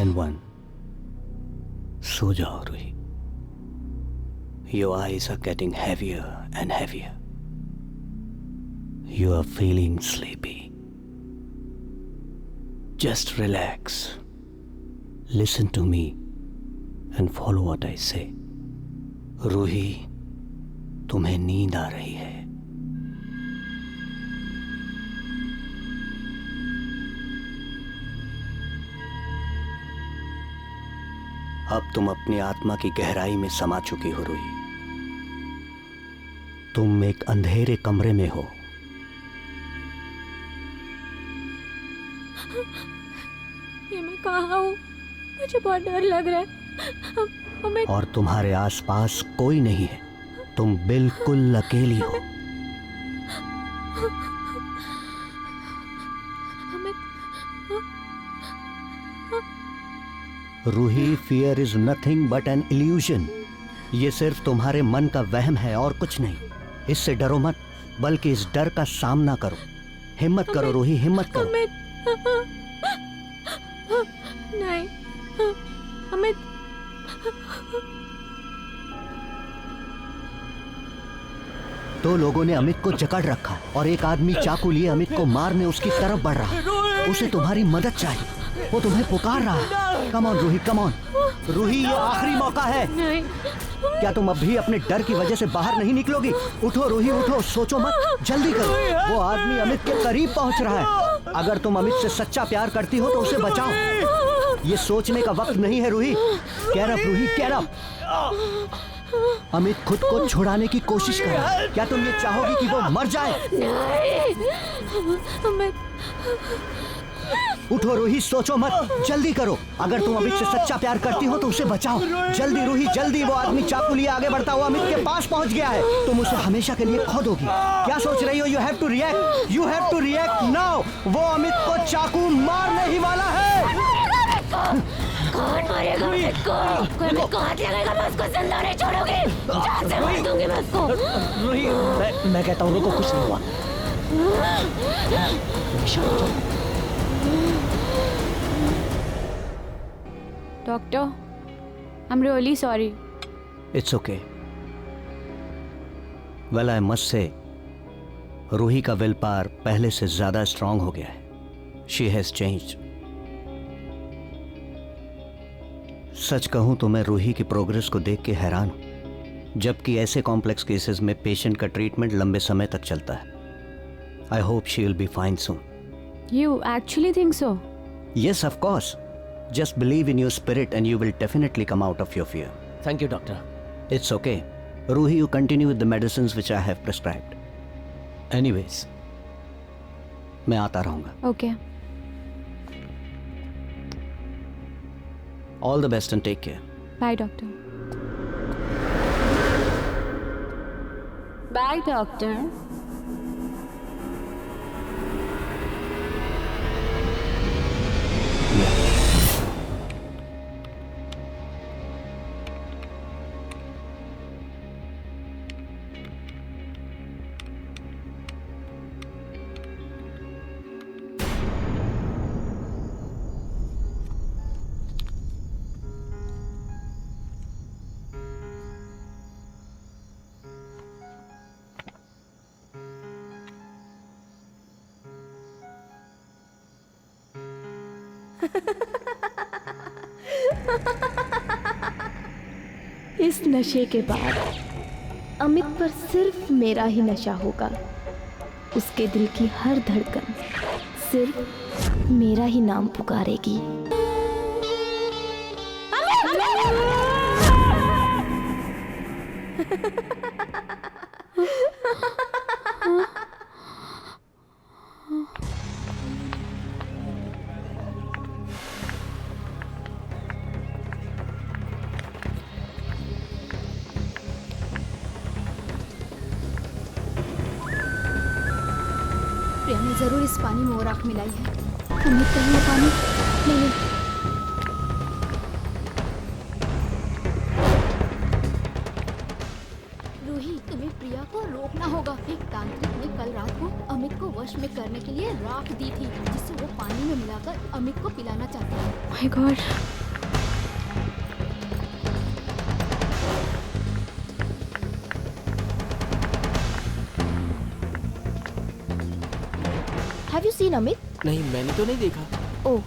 and 1. सो जाओ Ruhi. Your eyes are getting heavier and heavier. You are feeling sleepy. Just relax. Listen to me and follow what I say. Ruhi, तुम्हें नींद आ रही है। अब तुम अपनी आत्मा की गहराई में समा चुकी हो रूही। तुम एक अंधेरे कमरे में हो। ये मैं कहाँ हूँ? मुझे बहुत डर लग रहा है। अमित, और तुम्हारे आसपास कोई नहीं है। तुम बिल्कुल अकेली हो। Ruhi, fear is nothing but an illusion. ये सिर्फ तुम्हारे मन का वहम है और कुछ नहीं। इससे डरो मत, बल्कि इस डर का सामना करो। हिम्मत करो रूही, हिम्मत करो। अमित, नहीं, अमित, दो लोगों ने अमित को जकड़ रखा है और एक आदमी चाकू लिए अमित को मारने उसकी तरफ बढ़ रहा है। उसे तुम्हारी मदद चाहिए। वो तुम्हें पुकार रहा है। Come on Ruhi, come on. Ruhi, ये आखिरी मौका है। नहीं। क्या तुम अब भी अपने डर की वजह से बाहर नहीं निकलोगी? उठो रूही, उठो, सोचो मत, जल्दी करो। वो आदमी अमित के करीब पहुंच रहा है। अगर तुम अमित से सच्चा प्यार करती हो तो उसे बचाओ। ये सोचने का वक्त नहीं है रूही। कैर अप रूही, कैर अप। अमित खुद को छुड़ाने की कोशिश कर रहा है। क्या तुम ये चाहोगी कि वो मर जाए? अमित, उठो रूही, सोचो मत, जल्दी करो। अगर तुम अमित से सच्चा प्यार करती हो तो उसे बचाओ। जल्दी रूही, जल्दी। वो आदमी चाकू लिए आगे बढ़ता हुआ अमित के पास पहुंच गया है। तुम उसे हमेशा के लिए खो दोगी। क्या सोच रही हो? You have to react, you have to react now. वो अमित को चाकू मारने ही वाला है। कौन मारेगा अमित को? कोई अमित को हाथ लगाएगा, मैं उसको जिंदा नहीं छोड़ूंगी। जान से मार दूंगी मैं उसको। रूही, मैं कहता हूँ रुको, कुछ नहीं हुआ। Doctor, I'm really sorry. It's okay. Well, I must say, Ruhi का विल पावर पहले से ज्यादा स्ट्रांग हो गया है। She has changed. सच कहूं तो मैं रूही की प्रोग्रेस को देख के हैरान हूं, जबकि ऐसे कॉम्प्लेक्स केसेस में पेशेंट का ट्रीटमेंट लंबे समय तक चलता है। I hope she will be fine soon. You actually think so? Yes, of course. Just believe in your spirit and you will definitely come out of your fear. Thank you doctor. It's okay. Ruhi, you continue with the medicines which I have prescribed. Anyways, मैं आता रहूंगा। Okay. All the best and take care. Bye, doctor. Bye, doctor. इस नशे के बाद अमित पर सिर्फ मेरा ही नशा होगा। उसके दिल की हर धड़कन सिर्फ मेरा ही नाम पुकारेगी। प्रिया ने जरूर इस पानी में और आँख मिलाई है। अमित कहीं वो पानी नहीं। रूही, तुम्हें प्रिया को रोकना होगा। एक तांत्रिक ने कल रात को अमित को वश में करने के लिए राख दी थी, जिससे वो पानी में मिलाकर अमित को पिलाना चाहता है। My God. Have you seen Amit? नहीं, मैंने तो नहीं देखा। ओह,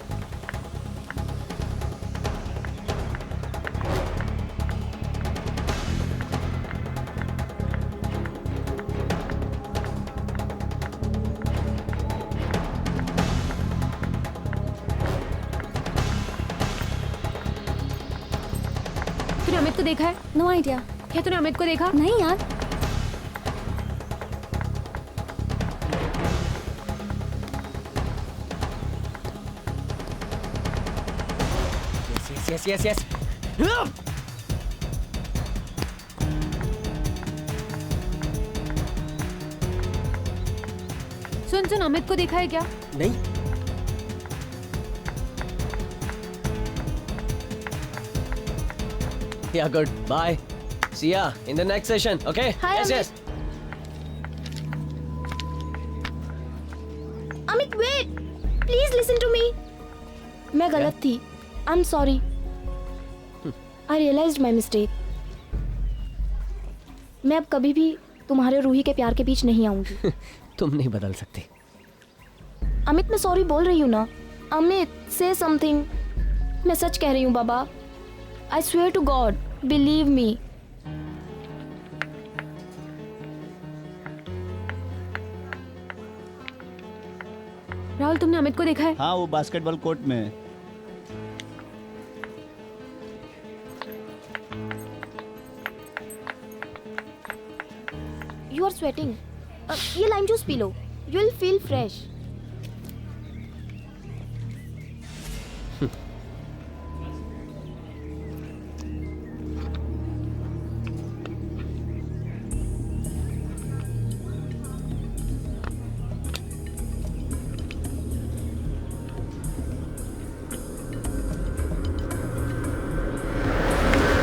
अमित को देखा है? No idea. क्या तूने अमित को देखा? नहीं यार। Yes yes yes. सुन सुन, अमित को देखा है क्या? नहीं। Yeah, good. Bye. See ya in the next session. Okay? Hi, Yes, Amit. yes. Amit wait, please listen to me. मैं गलत थी। I am sorry. I realized my mistake. मैं अब कभी भी तुम्हारे रूही के प्यार के बीच नहीं आऊंगी। तुम नहीं बदल सकती। अमित, मैं सॉरी बोल रही हूँ ना। अमित, से समथिंग। मैं सच कह रही हूँ बाबा। I swear to God, believe me. Rahul, तुमने अमित को देखा है? हाँ, वो बास्केटबॉल कोर्ट में है। You are sweating. ये लाइम जूस पी लो, you will feel fresh.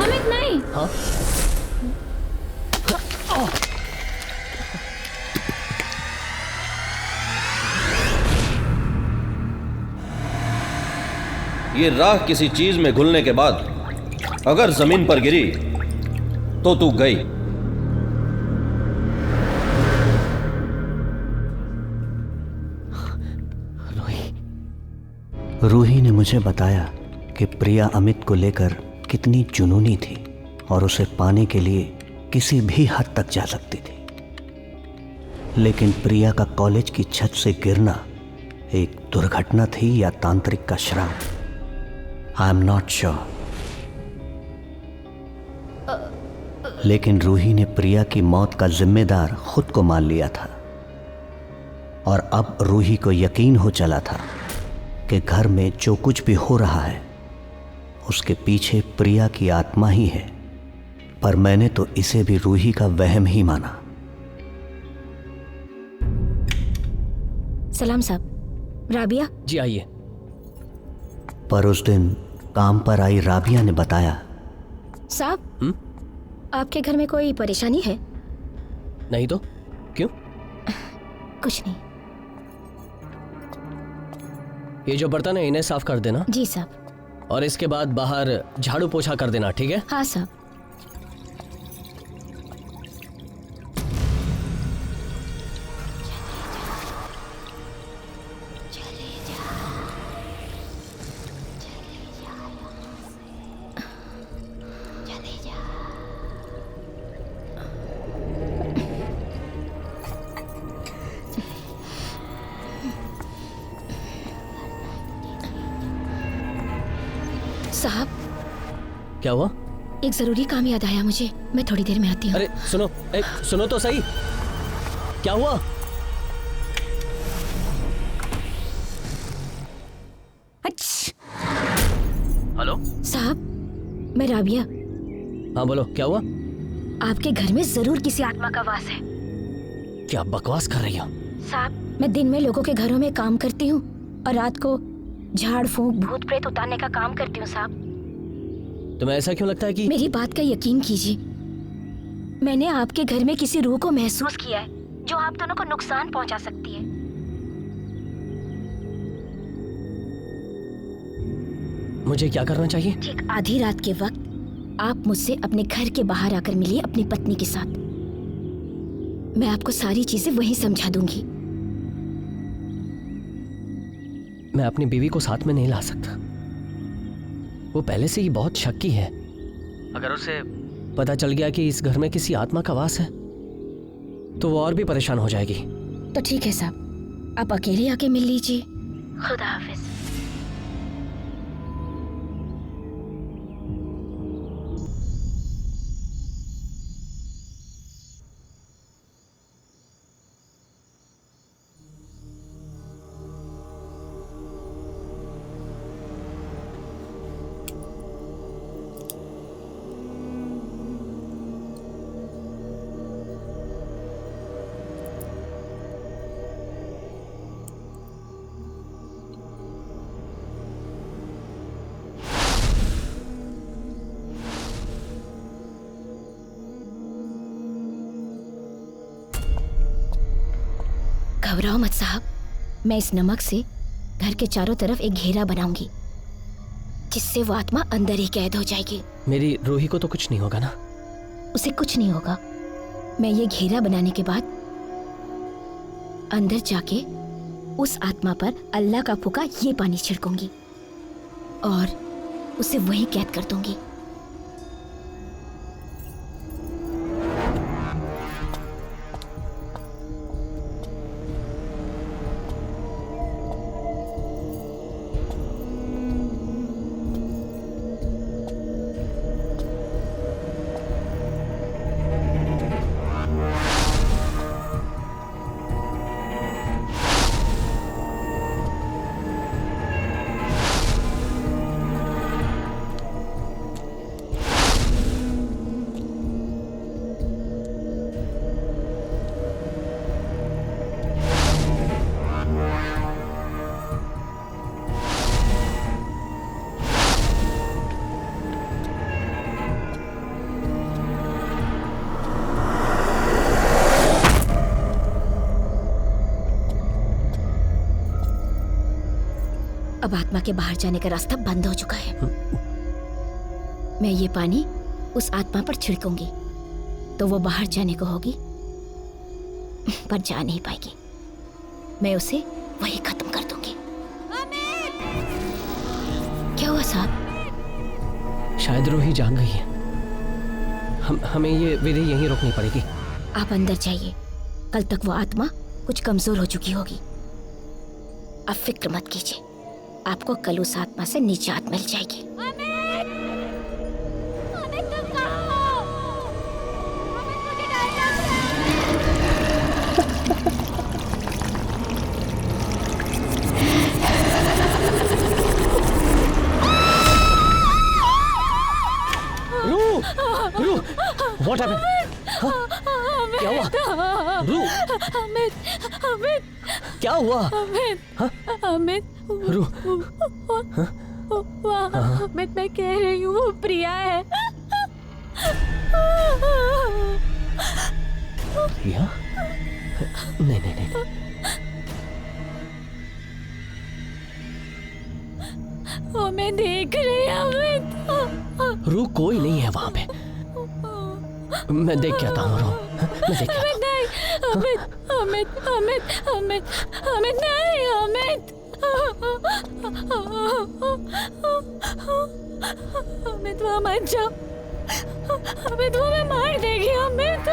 Amit नहीं। हाँ? ये राख किसी चीज में घुलने के बाद अगर जमीन पर गिरी तो तू गई। रूही ने मुझे बताया कि प्रिया अमित को लेकर कितनी जुनूनी थी और उसे पाने के लिए किसी भी हद तक जा सकती थी। लेकिन प्रिया का कॉलेज की छत से गिरना एक दुर्घटना थी या तांत्रिक का श्राप, आई एम नॉट श्योर। लेकिन रूही ने प्रिया की मौत का जिम्मेदार खुद को मान लिया था और अब रूही को यकीन हो चला था कि घर में जो कुछ भी हो रहा है उसके पीछे प्रिया की आत्मा ही है। पर मैंने तो इसे भी रूही का वहम ही माना। सलाम साहब। राबिया? जी आइए। पर उस दिन काम पर आई राबिया ने बताया, साहब, आपके घर में कोई परेशानी है? नहीं तो क्यों? कुछ नहीं। ये जो बर्तन है इन्हें साफ कर देना। जी साहब। और इसके बाद बाहर झाड़ू पोछा कर देना, ठीक है? हाँ साहब। साहब, क्या हुआ? एक जरूरी काम याद आया मुझे। मैं थोड़ी देर में आती हूँ। अरे सुनो, सुनो तो सही। क्या हुआ? हेलो साहब, मैं राबिया। हाँ बोलो, क्या हुआ? आपके घर में जरूर किसी आत्मा का वास है। क्या बकवास कर रही हो? साहब, मैं दिन में लोगों के घरों में काम करती हूँ और रात को झाड़ फूंक भूत प्रेत उतारने का काम करती हूँ साहब। तुम्हें ऐसा क्यों लगता है कि? मेरी बात का यकीन कीजिए, मैंने आपके घर में किसी रूह को महसूस किया है जो आप दोनों को नुकसान पहुंचा सकती है। मुझे क्या करना चाहिए? ठीक आधी रात के वक्त आप मुझसे अपने घर के बाहर आकर मिलिए अपनी पत्नी के साथ। मैं आपको सारी चीजें वहीं समझा दूंगी। मैं अपनी बीवी को साथ में नहीं ला सकता। वो पहले से ही बहुत शक्की है। अगर उसे पता चल गया कि इस घर में किसी आत्मा का वास है तो वो और भी परेशान हो जाएगी। तो ठीक है साहब, आप अकेले आके मिल लीजिए। खुदा हाफिज। घबराओ मत साहब, मैं इस नमक से घर के चारों तरफ एक घेरा बनाऊंगी जिससे वो आत्मा अंदर ही कैद हो जाएगी। मेरी रूही को तो कुछ नहीं होगा ना? उसे कुछ नहीं होगा। मैं ये घेरा बनाने के बाद अंदर जाके उस आत्मा पर अल्लाह का फूका ये पानी छिड़कूंगी और उसे वहीं कैद कर दूंगी। अब आत्मा के बाहर जाने का रास्ता बंद हो चुका है। मैं ये पानी उस आत्मा पर छिड़कूंगी तो वो बाहर जाने को होगी पर जा नहीं पाएगी। मैं उसे वही खत्म कर दूंगी। क्या हुआ साहब? शायद रूही जाग गई है। हमें ये विधि यहीं रोकनी पड़ेगी। आप अंदर जाइए, कल तक वो आत्मा कुछ कमजोर हो चुकी होगी। आप फिक्र मत कीजिए, आपको कल उस आत्मा से निजात मिल जाएगी। रू, what happened? क्या हुआ? रू, क्या हुआ? रू, मैं कह रही हूँ वो प्रिया है। प्रिया? नहीं। वो मैं देख रही हूँ। रू, कोई नहीं है वहाँ पे। मैं देख के आता हूँ। रू, मैं देख के आता हूँ। अमित नहीं, अमित वहाँ मत जाओ। अमित वो मैं मार देगी। अमित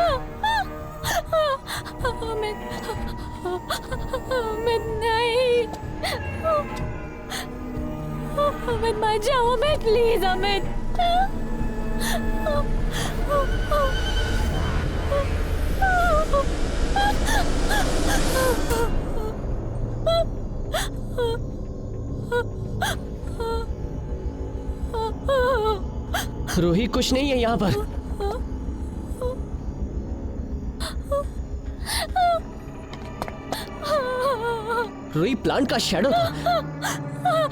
नहीं। अमित मत जाओ। अमित प्लीज। अमित रूही कुछ नहीं है यहाँ पर। रूही प्लांट का शैडो था।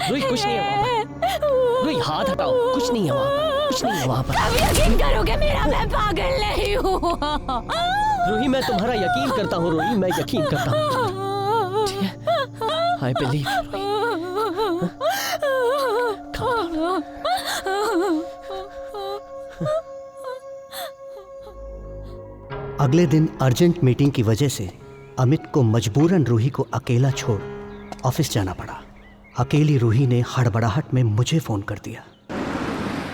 रूही कुछ नहीं है वहाँ पर। रूही हाथ हटाओ, कुछ नहीं है वहाँ पर। कुछ नहीं है वहाँ पर। अब यकीन करोगे मेरा मैं पागल नहीं हूँ। रूही मैं तुम्हारा यकीन करता हूँ। रूही मैं यकीन करता हूँ। ठीक है, आई बिलीव। अगले दिन अर्जेंट मीटिंग की वजह से अमित को मजबूरन रूही को अकेला छोड़ ऑफिस जाना पड़ा। अकेली रूही ने हड़बड़ाहट में मुझे फोन कर दिया।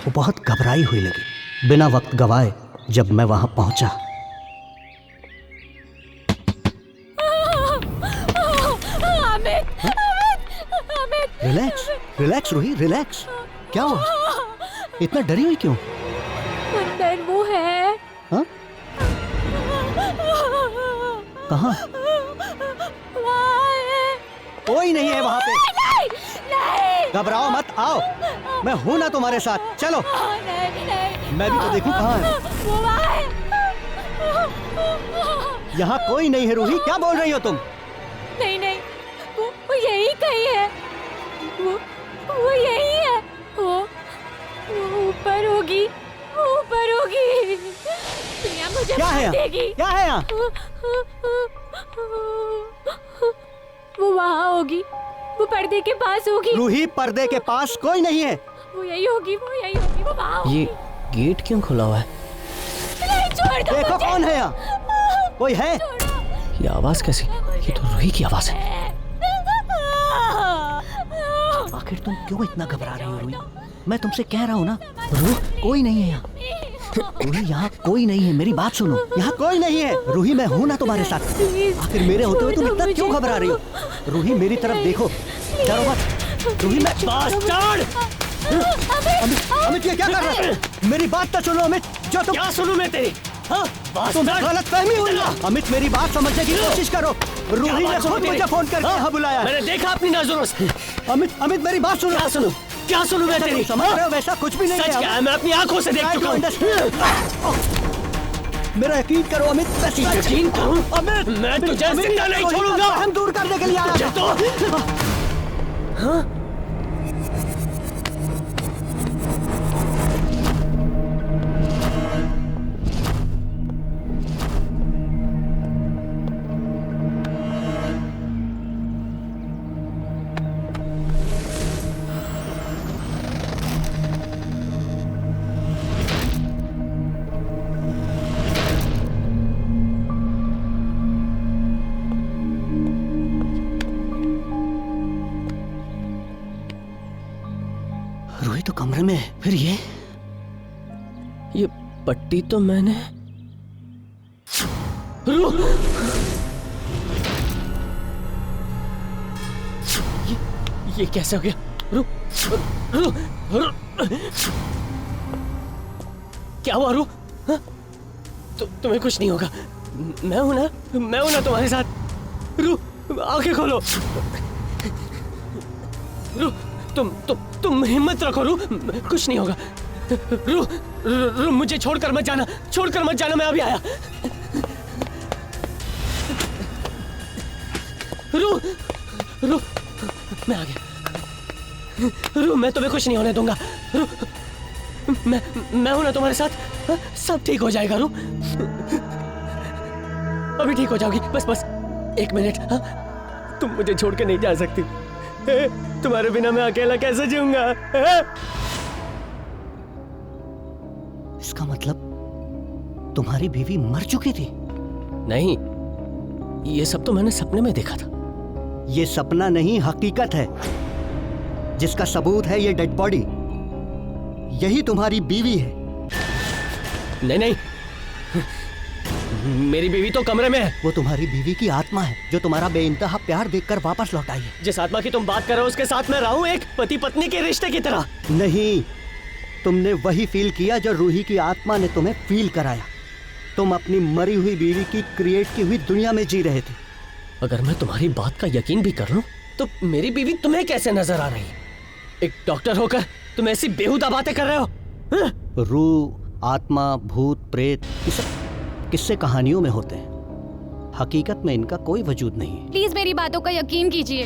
वो बहुत घबराई हुई लगी। बिना वक्त गवाए जब मैं वहां पहुंचा, रिलैक्स रूही, रिलैक्स। क्या हुआ? इतना डरी हुई क्यों? अंदर वो है। हाँ? कहाँ? कोई नहीं है वहाँ पे। नहीं। घबराओ मत, आओ, मैं हूं ना तुम्हारे साथ। चलो। मैं भी तो देखूं कहाँ है। यहाँ कोई नहीं है रूही, क्या बोल रही हो तुम? नहीं, वो यही कहीं है। वो यही है। वो ऊपर होगी। प्रिया मुझे क्या है यहाँ? देगी। क्या है यहाँ? वहाँ होगी, वो पर्दे के पास होगी। रूही पर्दे के पास कोई नहीं है। वो यही होगी, वो यही होगी, वो वहाँ होगी। ये गेट क्यों खुला हुआ है? नहीं, छोड़ दो देखो मुझे। कौन है यहाँ, कोई है? ये आवाज कैसी? ये तो रूही की आवाज है। आखिर तुम क्यों इतना घबरा रही हो रूही? मैं तुमसे कह रहा हूँ ना, कोई नहीं है यहाँ। रूही यहाँ कोई नहीं है, मेरी बात सुनो, यहाँ कोई नहीं है। रूही मैं हूँ ना तुम्हारे साथ। आखिर मेरे होते हुए तुम इतना क्यों घबरा रही हो? रूही मेरी तरफ देखो, डरो मत। रूही मैं अमित ये क्या कर रहा है? मेरी बात तो सुनो अमित। जो तुम क्या सुनूं मैं तेरी? हाँ, तुम्हें गलत फहमी हुई है। अमित मेरी बात समझने की कोशिश करो। रूही ने खुद मुझे फोन करके यहाँ बुलाया। मैंने देखा अपनी नजरों से। अमित मेरी बात सुनो। क्या सुनूं मैं तेरी? समझ रहे हो वैसा कुछ भी नहीं सच क्या है? मैं अपनी आंखों से देख चुका हूँ। मेरा यकीन करो अमित। यकीन करूं? अमित मैं तुझे जिंदा नहीं छोड़ूंगा। हम दूर करने के लिए आया तो हाँ? रूही तो कमरे में है, फिर ये पट्टी तो मैंने ये कैसे हो गया? रू रू रू क्या हुआ रू? हाँ? तुम्हें कुछ नहीं होगा। मैं हूं ना तुम्हारे साथ। रू आंखें खोलो। रू तुम हिम्मत रखो रू, कुछ नहीं होगा। रू मुझे छोड़कर मत जाना, मैं अभी आया। रू मैं आ गया। रू मैं तुम्हें कुछ नहीं होने दूंगा। रू मैं हूं ना तुम्हारे साथ। हाँ? सब ठीक हो जाएगा रू, अभी ठीक हो जाओगी। बस 1 मिनट। हाँ? तुम मुझे छोड़ के नहीं जा सकती। तुम्हारे बिना मैं अकेला कैसे जीऊंगा? इसका मतलब तुम्हारी बीवी मर चुकी थी? नहीं, ये सब तो मैंने सपने में देखा था। ये सपना नहीं, हकीकत है, जिसका सबूत है ये डेड बॉडी। यही तुम्हारी बीवी है। नहीं, मेरी बीवी तो कमरे में है। वो तुम्हारी बीवी की आत्मा है, जो तुम्हारा बेइंतहा प्यार देखकर वापस लौट आई है। जिस आत्मा की तुम बात कर रहे हो उसके साथ मैं रहूं एक पति पत्नी के रिश्ते की तरह? नहीं, तुमने वही फील किया जो रूही की आत्मा ने तुम्हें फील कराया। तुम अपनी मरी हुई बीवी की क्रिएट की हुई दुनिया में जी रहे थे। अगर मैं तुम्हारी बात का यकीन भी कर लूं तो मेरी बीवी तुम्हें कैसे नजर आ रही है? एक डॉक्टर होकर तुम ऐसी बेहुदा बातें कर रहे हो? हाँ? रूह, आत्मा, भूत, प्रेत, ये सब किस्से कहानियों में होते हैं, हकीकत में इनका कोई वजूद नहीं है। प्लीज मेरी बातों का यकीन कीजिए।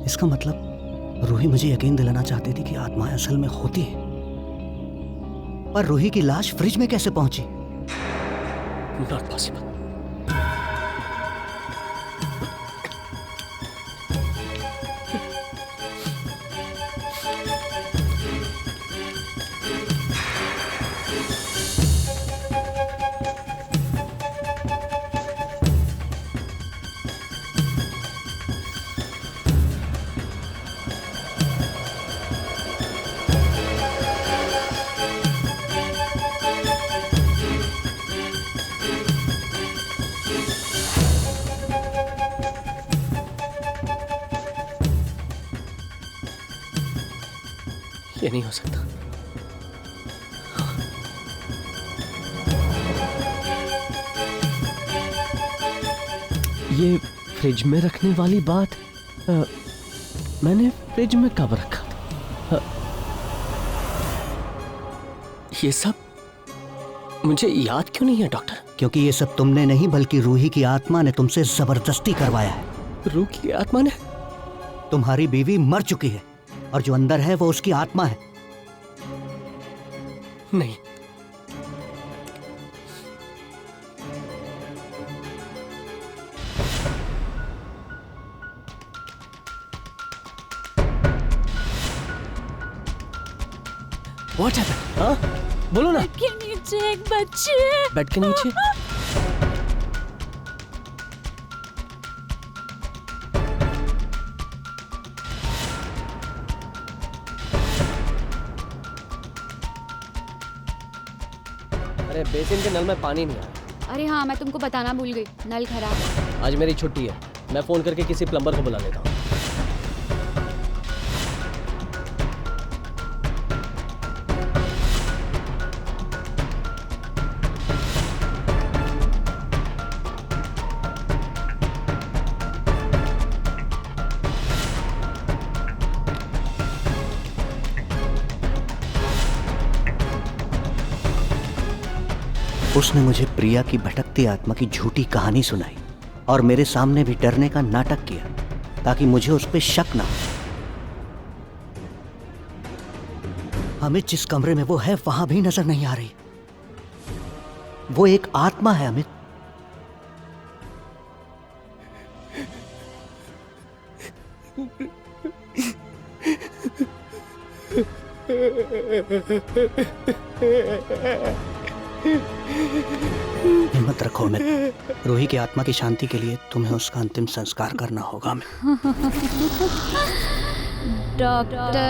इसका मतलब रूही मुझे यकीन दिलाना चाहती थी कि आत्माएं असल में होती हैं। पर रूही की लाश फ्रिज में कैसे पहुंची? Not possible. ये नहीं हो सकता। ये फ्रिज में रखने वाली बात मैंने फ्रिज में कब रखा था? ये सब मुझे याद क्यों नहीं है डॉक्टर? क्योंकि ये सब तुमने नहीं बल्कि रूही की आत्मा ने तुमसे जबरदस्ती करवाया है। रूह की आत्मा ने? तुम्हारी बीवी मर चुकी है और जो अंदर है वो उसकी आत्मा है। नहीं, व्हाट हैपेंड? हाँ बोलो ना। के नीचे एक बच्ची है। बेड के नीचे? अरे बेसिन के नल में पानी नहीं आया। अरे हाँ, मैं तुमको बताना भूल गई, नल खराब है। आज मेरी छुट्टी है, मैं फोन करके किसी प्लम्बर को बुला लेता हूँ। उसने मुझे प्रिया की भटकती आत्मा की झूठी कहानी सुनाई और मेरे सामने भी डरने का नाटक किया ताकि मुझे उस पर शक ना हो। अमित जिस कमरे में वो है वहां भी नजर नहीं आ रही। वो एक आत्मा है अमित। हिम्मत रखो अमित। रूही की आत्मा की शांति के लिए तुम्हें उसका अंतिम संस्कार करना होगा अमित। डॉक्टर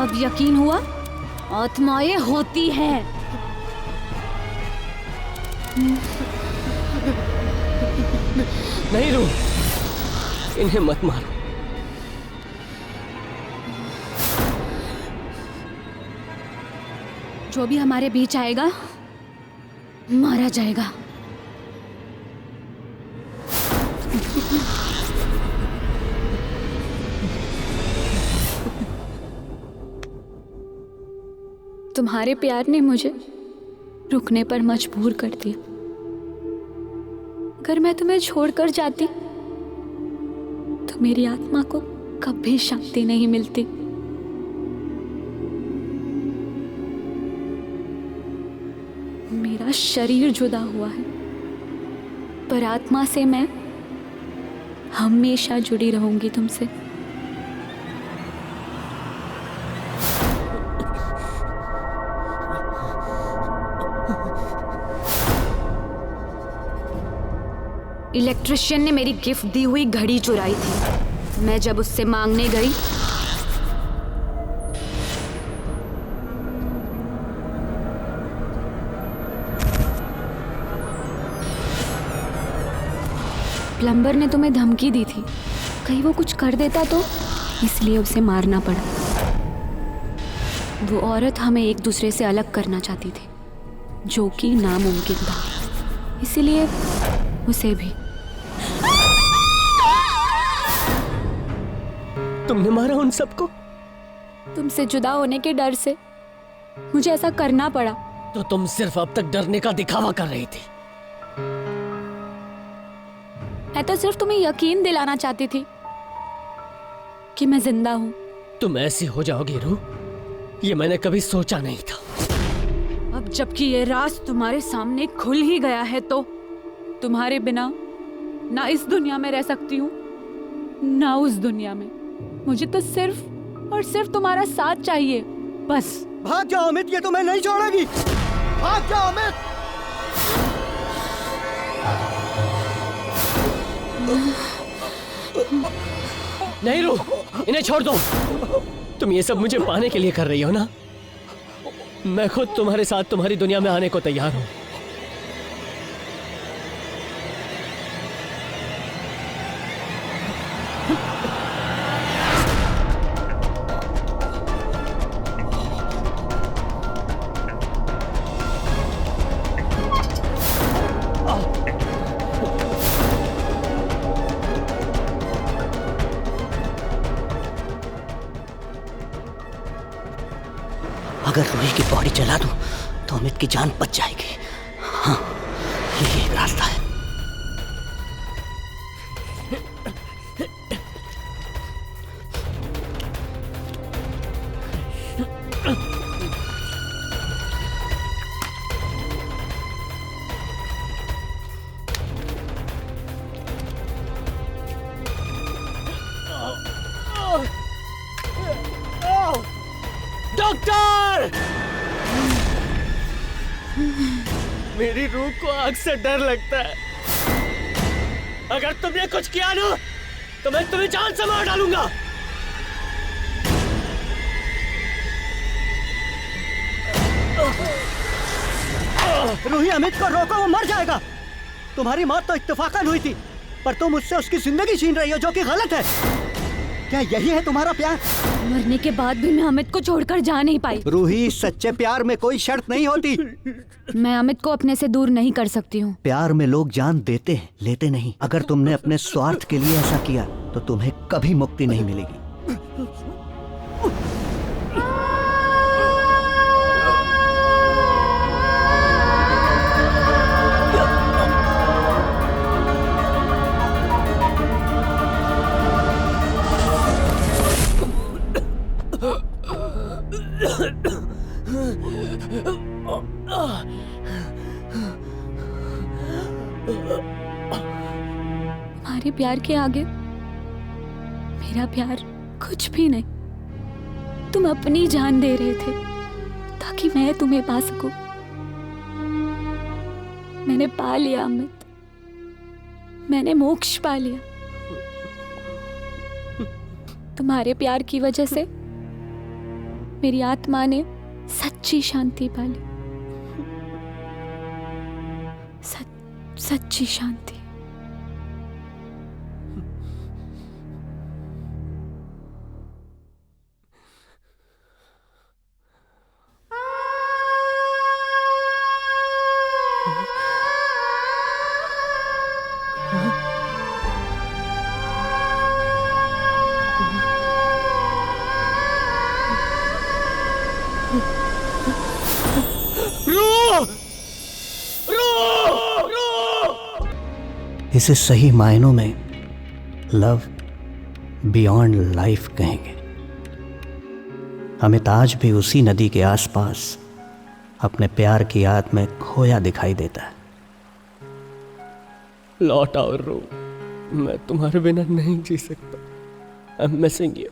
अब यकीन हुआ, आत्माएं होती हैं। नहीं रू, इन्हें मत मारो। जो भी हमारे बीच आएगा मारा जाएगा। तुम्हारे प्यार ने मुझे रुकने पर मजबूर कर दिया। अगर मैं तुम्हें छोड़कर जाती तो मेरी आत्मा को कभी शांति नहीं मिलती। मेरा शरीर जुदा हुआ है, पर आत्मा से मैं हमेशा जुड़ी रहूंगी तुमसे। इलेक्ट्रिशियन ने मेरी गिफ्ट दी हुई घड़ी चुराई थी। मैं जब उससे मांगने गई प्लम्बर ने तुम्हें धमकी दी थी, कहीं वो कुछ कर देता तो, इसलिए उसे मारना पड़ा। वो औरत हमें एक दूसरे से अलग करना चाहती थी, जो कि नामुमकिन था, इसलिए उसे भी। तुमने मारा उन सबको? तुमसे जुदा होने के डर से मुझे ऐसा करना पड़ा। तो तुम सिर्फ अब तक डरने का दिखावा कर रही थी। मैं तो सिर्फ तुम्हें यकीन दिलाना चाहती थी कि मैं जिंदा हूं। तुम ऐसी हो जाओगी रू, ये मैंने कभी सोचा नहीं था। अब जबकि ये राज तुम्हारे सामने खुल ही गया है तो तुम्हारे बिना ना इस दुनिया में रह सकती हूँ ना उस दुनिया में। मुझे तो सिर्फ और सिर्फ तुम्हारा साथ चाहिए, बस। भाग जाओ अमित, ये तो मैं नहीं छोड़ेगी। भाग जाओ अमित। नहीं रू, इन्हें छोड़ दो। तुम ये सब मुझे पाने के लिए कर रही हो ना? मैं खुद तुम्हारे साथ तुम्हारी दुनिया में आने को तैयार हूं। अगर रूही की बॉडी जला दूं तो अमित की जान बच जाएगी। हाँ, यही एक रास्ता है। डॉक्टर! मेरी रूह को आग से डर लगता है। अगर तुमने कुछ किया ना तो मैं तुम्हें जान से मार डालूंगा। रूही, अमित को रोको, वो मर जाएगा। तुम्हारी मौत तो इत्तेफाकन हुई थी, पर तुम उससे उसकी जिंदगी छीन रही हो, जो कि गलत है। क्या यही है तुम्हारा प्यार? मरने के बाद भी मैं अमित को छोड़कर जा नहीं पाई। रूही, सच्चे प्यार में कोई शर्त नहीं होती। मैं अमित को अपने से दूर नहीं कर सकती हूँ। प्यार में लोग जान देते हैं, लेते नहीं। अगर तुमने अपने स्वार्थ के लिए ऐसा किया तो तुम्हें कभी मुक्ति नहीं मिलेगी। तुम्हारे प्यार के आगे मेरा प्यार कुछ भी नहीं। तुम अपनी जान दे रहे थे ताकि मैं तुम्हें पा सकूं। मैंने पा लिया अमित, मैंने मोक्ष पा लिया। तुम्हारे प्यार की वजह से मेरी आत्मा ने सच्ची शांति पा ली। सच्ची शांति। इसे सही मायनों में लव बियॉन्ड लाइफ कहेंगे। अमित आज भी उसी नदी के आसपास अपने प्यार की याद में खोया दिखाई देता है। लौट आओ रूह, मैं तुम्हारे बिना नहीं जी सकता। I am missing you.